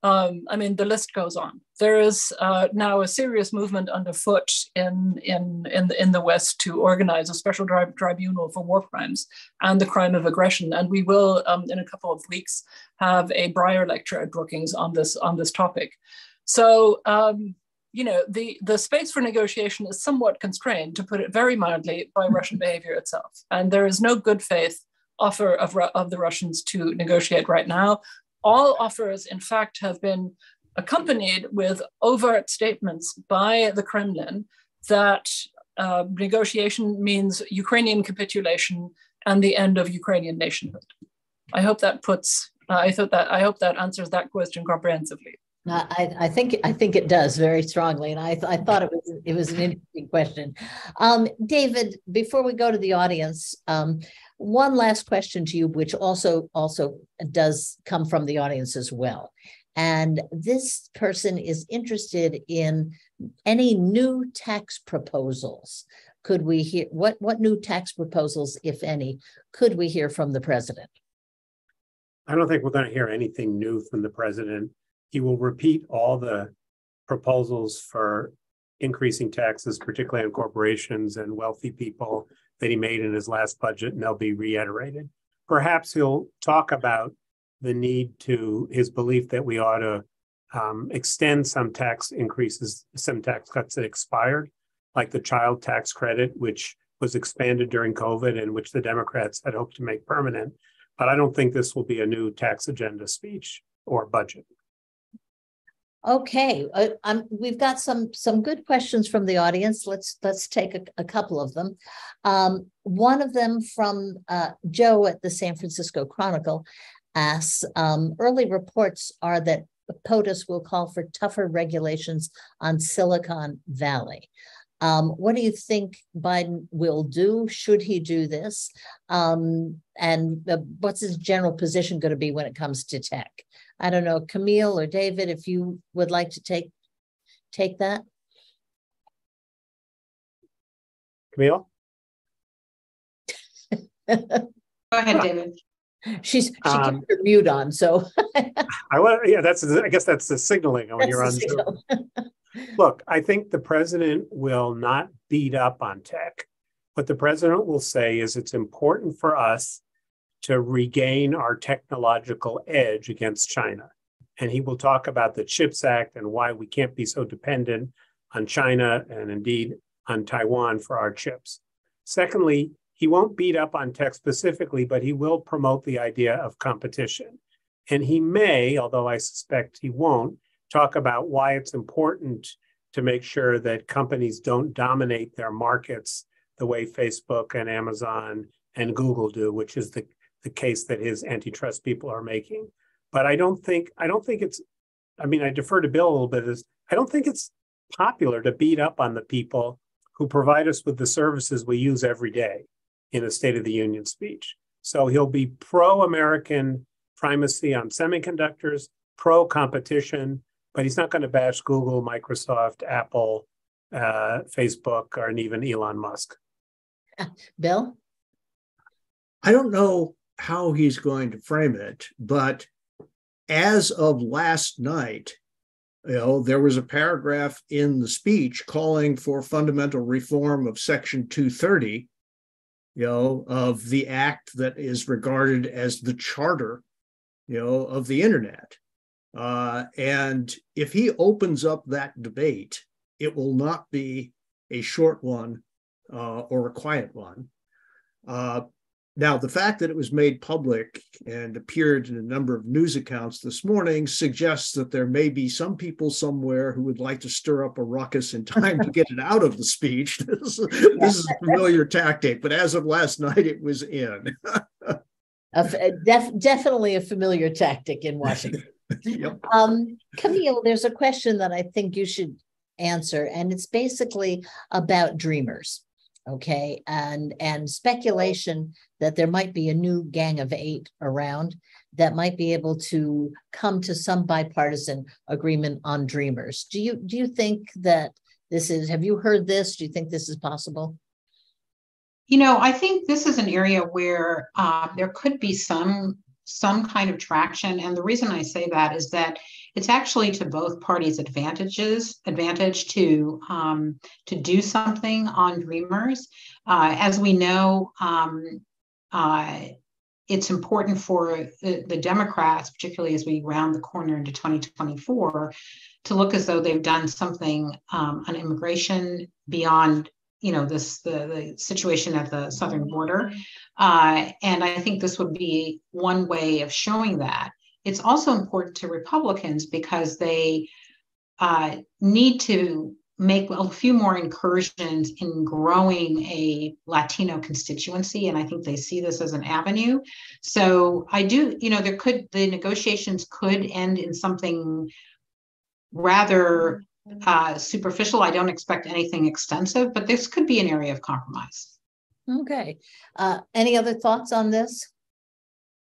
I mean, the list goes on. there is now a serious movement underfoot in the West to organize a special tribunal for war crimes and the crime of aggression. And we will, in a couple of weeks, have a Breyer lecture at Brookings on this topic. So, the space for negotiation is somewhat constrained, to put it very mildly, by Russian behavior itself. And there is no good faith offer of the Russians to negotiate right now. All offers, in fact, have been accompanied with overt statements by the Kremlin that negotiation means Ukrainian capitulation and the end of Ukrainian nationhood. I hope that answers that question comprehensively. I think it does very strongly, and I thought it was an interesting question. David, before we go to the audience, one last question to you, which also does come from the audience as well. And this person is interested in any new tax proposals. Could we hear what new tax proposals, if any, could we hear from the president? I don't think we're going to hear anything new from the president. He will repeat all the proposals for increasing taxes, particularly on corporations and wealthy people, that he made in his last budget, and they'll be reiterated. Perhaps he'll talk about the need to his belief that we ought to extend some tax increases, some tax cuts that expired, like the child tax credit, which was expanded during COVID and which the Democrats had hoped to make permanent. But I don't think this will be a new tax agenda speech or budget. Okay, we've got some good questions from the audience. Let's take a couple of them. One of them from Joe at the San Francisco Chronicle asks, early reports are that POTUS will call for tougher regulations on Silicon Valley. What do you think Biden will do? Should he do this? And what's his general position going to be when it comes to tech? I don't know, Camille or David, if you would like to take that. Camille? Go ahead, David. She kept her mute on, so. I guess that's the signaling when you're on Zoom. Look, I think the president will not beat up on tech. What the president will say is it's important for us to regain our technological edge against China. And he will talk about the CHIPS Act and why we can't be so dependent on China and indeed on Taiwan for our chips. Secondly, he won't beat up on tech specifically, but he will promote the idea of competition. And he may, although I suspect he won't, talk about why it's important to make sure that companies don't dominate their markets the way Facebook and Amazon and Google do, which is the case that his antitrust people are making. But I defer to Bill a little bit, I don't think it's popular to beat up on the people who provide us with the services we use every day in a State of the Union speech. So he'll be pro-American primacy on semiconductors, pro-competition, but he's not going to bash Google, Microsoft, Apple, Facebook, or even Elon Musk. Bill? I don't know how he's going to frame it, but as of last night, there was a paragraph in the speech calling for fundamental reform of Section 230, of the act that is regarded as the charter, of the internet. And if he opens up that debate, it will not be a short one or a quiet one. Now, the fact that it was made public and appeared in a number of news accounts this morning suggests that there may be some people somewhere who would like to stir up a ruckus in time to get it out of the speech. This is a familiar tactic, but as of last night, it was in. Definitely a familiar tactic in Washington. Yep. Camille, there's a question that I think you should answer, and it's basically about dreamers. Okay, and speculation that there might be a new Gang of Eight around that might be able to come to some bipartisan agreement on dreamers. Do you think that this is? Have you heard this? Do you think this is possible? I think this is an area where there could be some kind of traction, and the reason I say that is that it's actually to both parties' advantage to do something on Dreamers. As we know, it's important for the Democrats, particularly as we round the corner into 2024, to look as though they've done something on immigration beyond, the situation at the southern border. And I think this would be one way of showing that. It's also important to Republicans because they need to make a few more incursions in growing a Latino constituency. And I think they see this as an avenue. So I do, the negotiations could end in something rather superficial. I don't expect anything extensive, but this could be an area of compromise. Okay. Any other thoughts on this?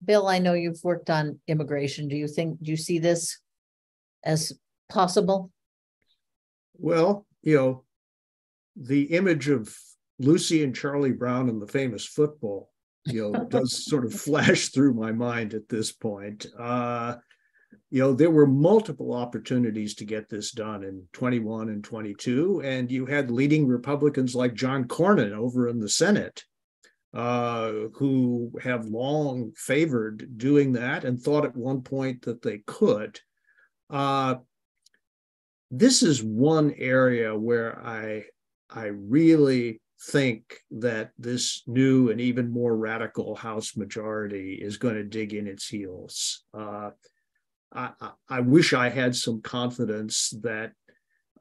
Bill, I know you've worked on immigration. Do you see this as possible? Well, the image of Lucy and Charlie Brown in the famous football, does sort of flash through my mind at this point. There were multiple opportunities to get this done in 21 and 22, and you had leading Republicans like John Cornyn over in the Senate, who have long favored doing that and thought at one point that they could. This is one area where I really think that this new and even more radical House majority is going to dig in its heels. I wish I had some confidence that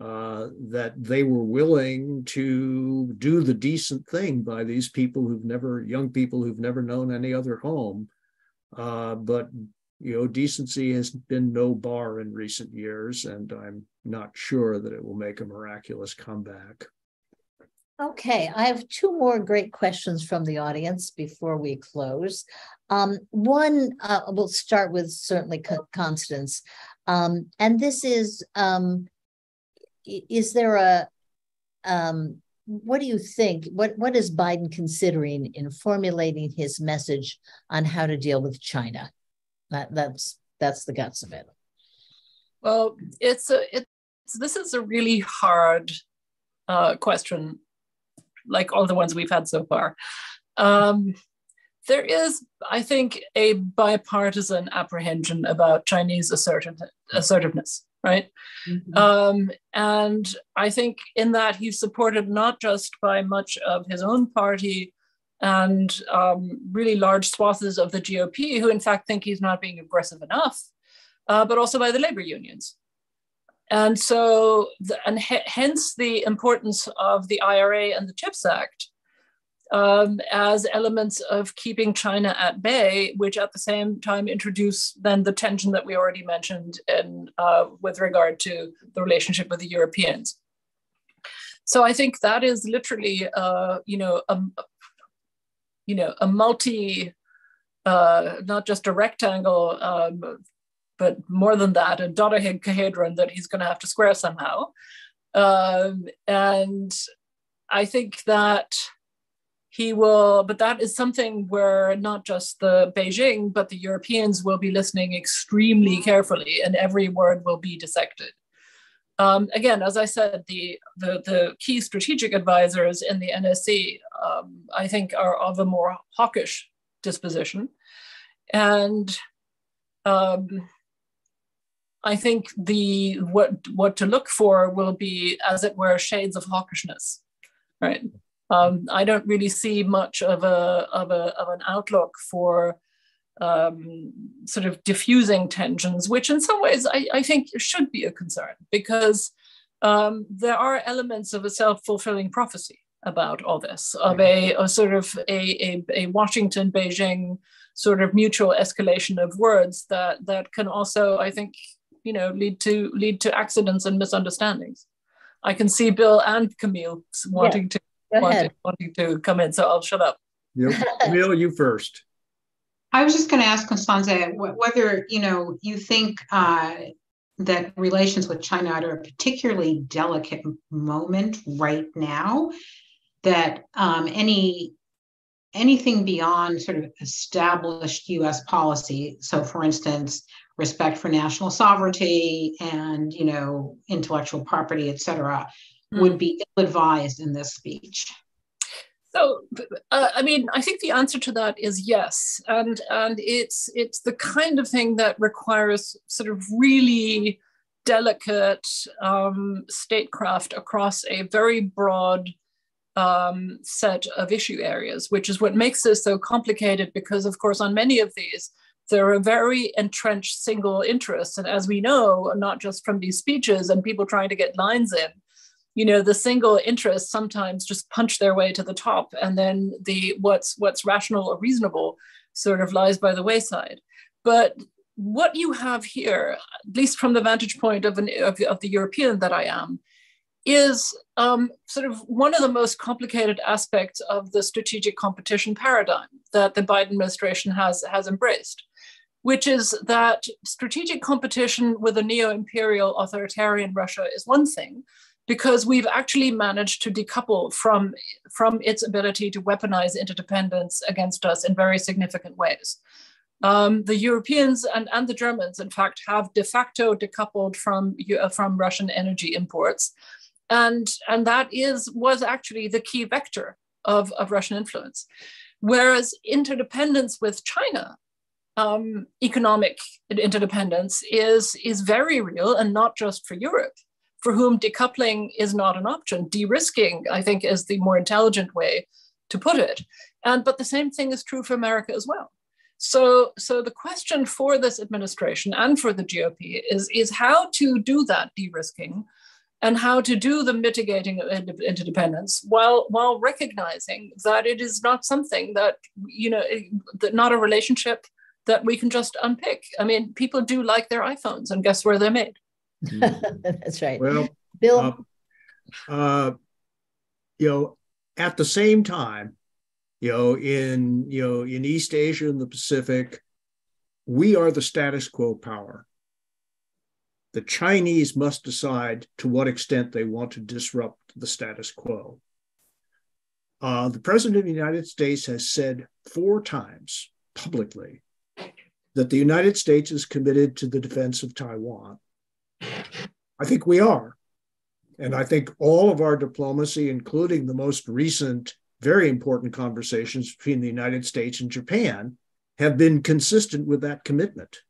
they were willing to do the decent thing by these young people who've never known any other home. But decency has been no bar in recent years, and I'm not sure that it will make a miraculous comeback. Okay, I have two more great questions from the audience before we close. One, we'll start with certainly Constance. And this is there what do you think? What is Biden considering in formulating his message on how to deal with China? That's the guts of it. Well, this is a really hard question, like all the ones we've had so far. There is, I think, a bipartisan apprehension about Chinese assertiveness, right? Mm-hmm. And I think in that he's supported not just by much of his own party and really large swaths of the GOP, who in fact think he's not being aggressive enough, but also by the labor unions. And so, hence the importance of the IRA and the CHIPS Act as elements of keeping China at bay, which at the same time introduce then the tension that we already mentioned with regard to the relationship with the Europeans. So I think that is literally, a multi, not just a rectangle, but more than that, a dodecahedron that he's going to have to square somehow. And I think that he will, but that is something where not just the Beijing, but the Europeans will be listening extremely carefully, and every word will be dissected. Again, as I said, the key strategic advisors in the NSC, I think, are of a more hawkish disposition. And I think what to look for will be, as it were, shades of hawkishness, right? I don't really see much of an outlook for sort of diffusing tensions, which in some ways I think should be a concern, because there are elements of a self-fulfilling prophecy about all this, of a sort of a Washington-Beijing sort of mutual escalation of words that can also, I think, lead to accidents and misunderstandings. I can see Bill and Camille wanting to come in, so I'll shut up. Camille, you first. I was just going to ask Constanze whether you think that relations with China are a particularly delicate moment right now, that anything beyond sort of established U.S. policy, so for instance, respect for national sovereignty and, intellectual property, et cetera, would be ill-advised in this speech? So, I think the answer to that is yes, and it's the kind of thing that requires sort of really delicate statecraft across a very broad set of issue areas, which is what makes this so complicated. Because, of course, on many of these, there are very entrenched single interests, and as we know, not just from these speeches and people trying to get lines in. The single interests sometimes just punch their way to the top, and then what's rational or reasonable sort of lies by the wayside. But what you have here, at least from the vantage point of the European that I am, is sort of one of the most complicated aspects of the strategic competition paradigm that the Biden administration has embraced, which is that strategic competition with a neo-imperial authoritarian Russia is one thing, because we've actually managed to decouple from its ability to weaponize interdependence against us in very significant ways. The Europeans and the Germans, in fact, have de facto decoupled from Russian energy imports. And that was actually the key vector of Russian influence. Whereas interdependence with China, economic interdependence, is very real, and not just for Europe, for whom decoupling is not an option. De-risking, I think, is the more intelligent way to put it. But the same thing is true for America as well. So the question for this administration and for the GOP is how to do that de-risking and how to do the mitigating of interdependence while recognizing that it is not something that, not a relationship that we can just unpick. I mean, people do like their iPhones, and guess where they're made? That's right. Well, Bill, at the same time, in East Asia and the Pacific, we are the status quo power. The Chinese must decide to what extent they want to disrupt the status quo. The President of the United States has said 4 times publicly that the United States is committed to the defense of Taiwan. I think we are. And I think all of our diplomacy, including the most recent, very important conversations between the United States and Japan, have been consistent with that commitment.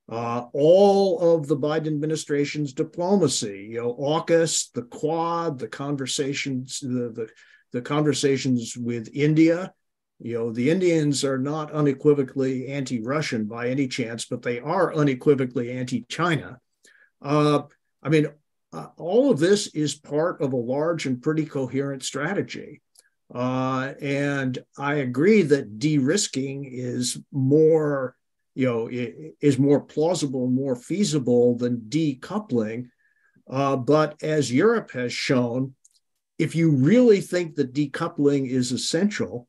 All of the Biden administration's diplomacy, AUKUS, the Quad, the conversations, the conversations with India, the Indians are not unequivocally anti-Russian by any chance, but they are unequivocally anti-China. All of this is part of a large and pretty coherent strategy. And I agree that de-risking is more, is more plausible, more feasible than decoupling. But as Europe has shown, if you really think that decoupling is essential,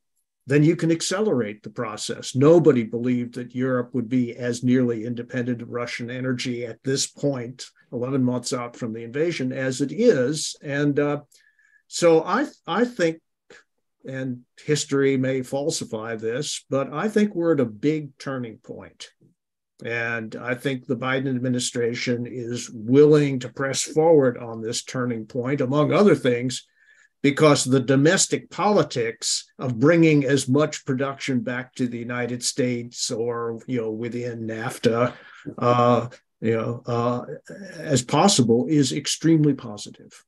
then you can accelerate the process. Nobody believed that Europe would be as nearly independent of Russian energy at this point, 11 months out from the invasion, as it is. And so I think, and history may falsify this, but I think we're at a big turning point. And I think the Biden administration is willing to press forward on this turning point, among other things, because the domestic politics of bringing as much production back to the United States or, within NAFTA, as possible is extremely positive.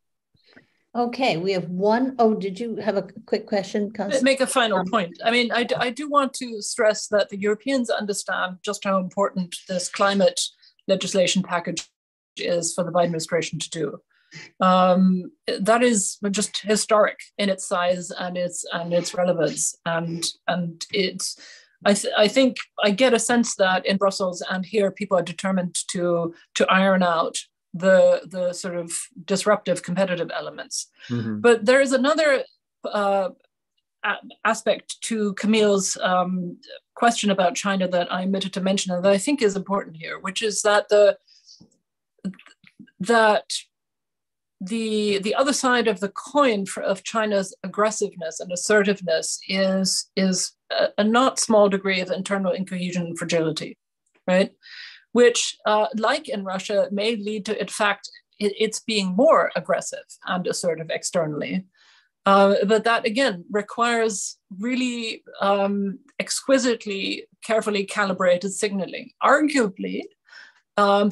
Okay, we have one. Oh, did you have a quick question? Make a final point. I mean, I do want to stress that the Europeans understand just how important this climate legislation package is for the Biden administration to do. That is just historic in its size and its relevance, and it's. I think I get a sense that in Brussels and here people are determined to iron out the sort of disruptive competitive elements. Mm-hmm. But there is another aspect to Camille's question about China that I omitted to mention and that I think is important here, which is that the other side of the coin of China's aggressiveness and assertiveness is a not small degree of internal incohesion and fragility, right? which, like in Russia, may lead to, in fact, it's being more aggressive and assertive externally. But that, again, requires really exquisitely, carefully calibrated signaling. Arguably,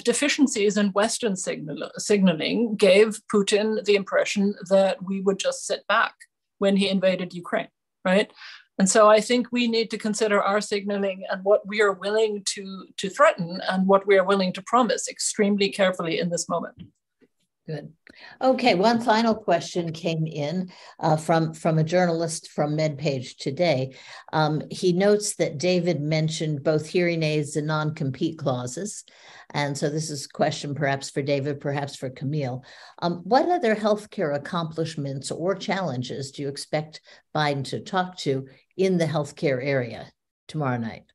deficiencies in Western signaling gave Putin the impression that we would just sit back when he invaded Ukraine, right? And so I think we need to consider our signaling and what we are willing to threaten and what we are willing to promise extremely carefully in this moment. Good. Okay, one final question came in from a journalist from MedPage Today. He notes that David mentioned both hearing aids and non-compete clauses. And so this is a question perhaps for David, perhaps for Camille. What other healthcare accomplishments or challenges do you expect Biden to talk to in the healthcare area tomorrow night?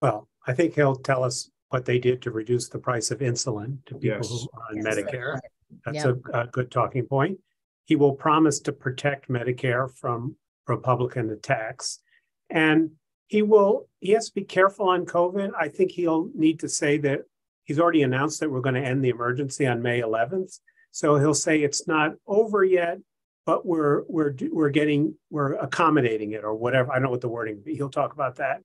Well, I think he'll tell us what they did to reduce the price of insulin to people who are on Medicare. That's a good talking point. He will promise to protect Medicare from Republican attacks. And he has to be careful on COVID. I think he'll need to say that he's already announced that we're going to end the emergency on May 11th. So he'll say it's not over yet, but we're accommodating it or whatever. I don't know what the wording would be. He'll talk about that.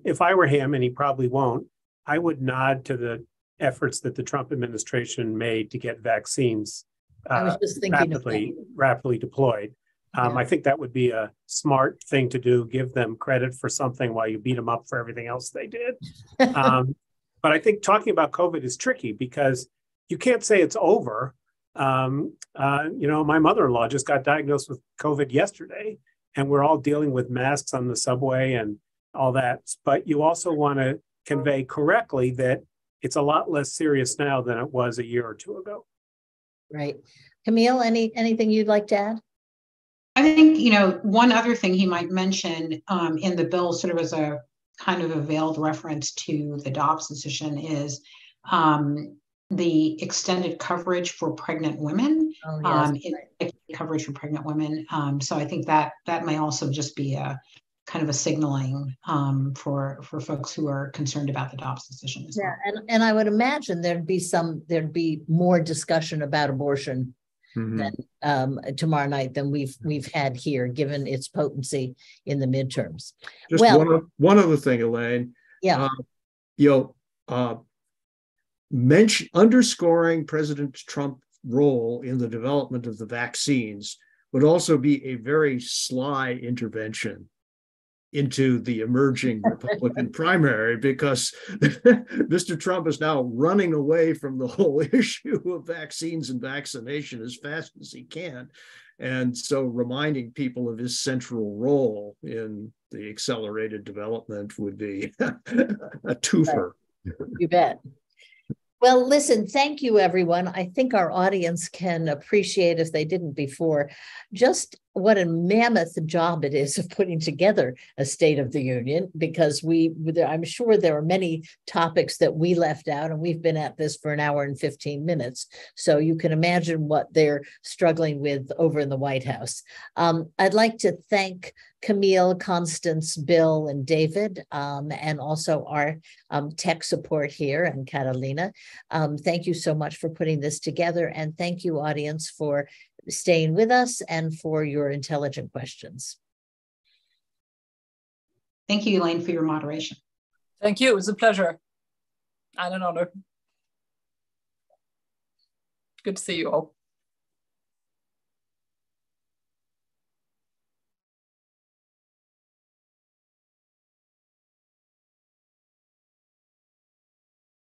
If I were him, and he probably won't, I would nod to the efforts that the Trump administration made to get vaccines rapidly deployed. I think that would be a smart thing to do, give them credit for something while you beat them up for everything else they did. But I think talking about COVID is tricky because you can't say it's over. My mother-in-law just got diagnosed with COVID yesterday, and we're all dealing with masks on the subway and all that. But you also want to convey correctly that it's a lot less serious now than it was a year or two ago. Right. Camille, anything you'd like to add? I think, one other thing he might mention in the bill, sort of as a kind of a veiled reference to the Dobbs decision, is the extended coverage for pregnant women, coverage for pregnant women. So I think that may also just be a kind of a signaling for folks who are concerned about the Dobbs decision as well. And I would imagine there'd be more discussion about abortion than tomorrow night than we've had here, given its potency in the midterms. Just one other thing, Elaine. Yeah. Underscoring President Trump's role in the development of the vaccines would also be a very sly intervention into the emerging Republican primary, because Mr. Trump is now running away from the whole issue of vaccines and vaccination as fast as he can. And so reminding people of his central role in the accelerated development would be a twofer. You bet. Well, listen, thank you, everyone. I think our audience can appreciate, if they didn't before, just what a mammoth job it is of putting together a State of the Union, because I'm sure there are many topics that we left out, and we've been at this for an hour and 15 minutes. So you can imagine what they're struggling with over in the White House. I'd like to thank Camille, Constance, Bill, and David, and also our tech support here, and Catalina. Thank you so much for putting this together, and thank you, audience, for staying with us and for your intelligent questions. Thank you, Elaine, for your moderation. Thank you. It was a pleasure and an honor. Good to see you all.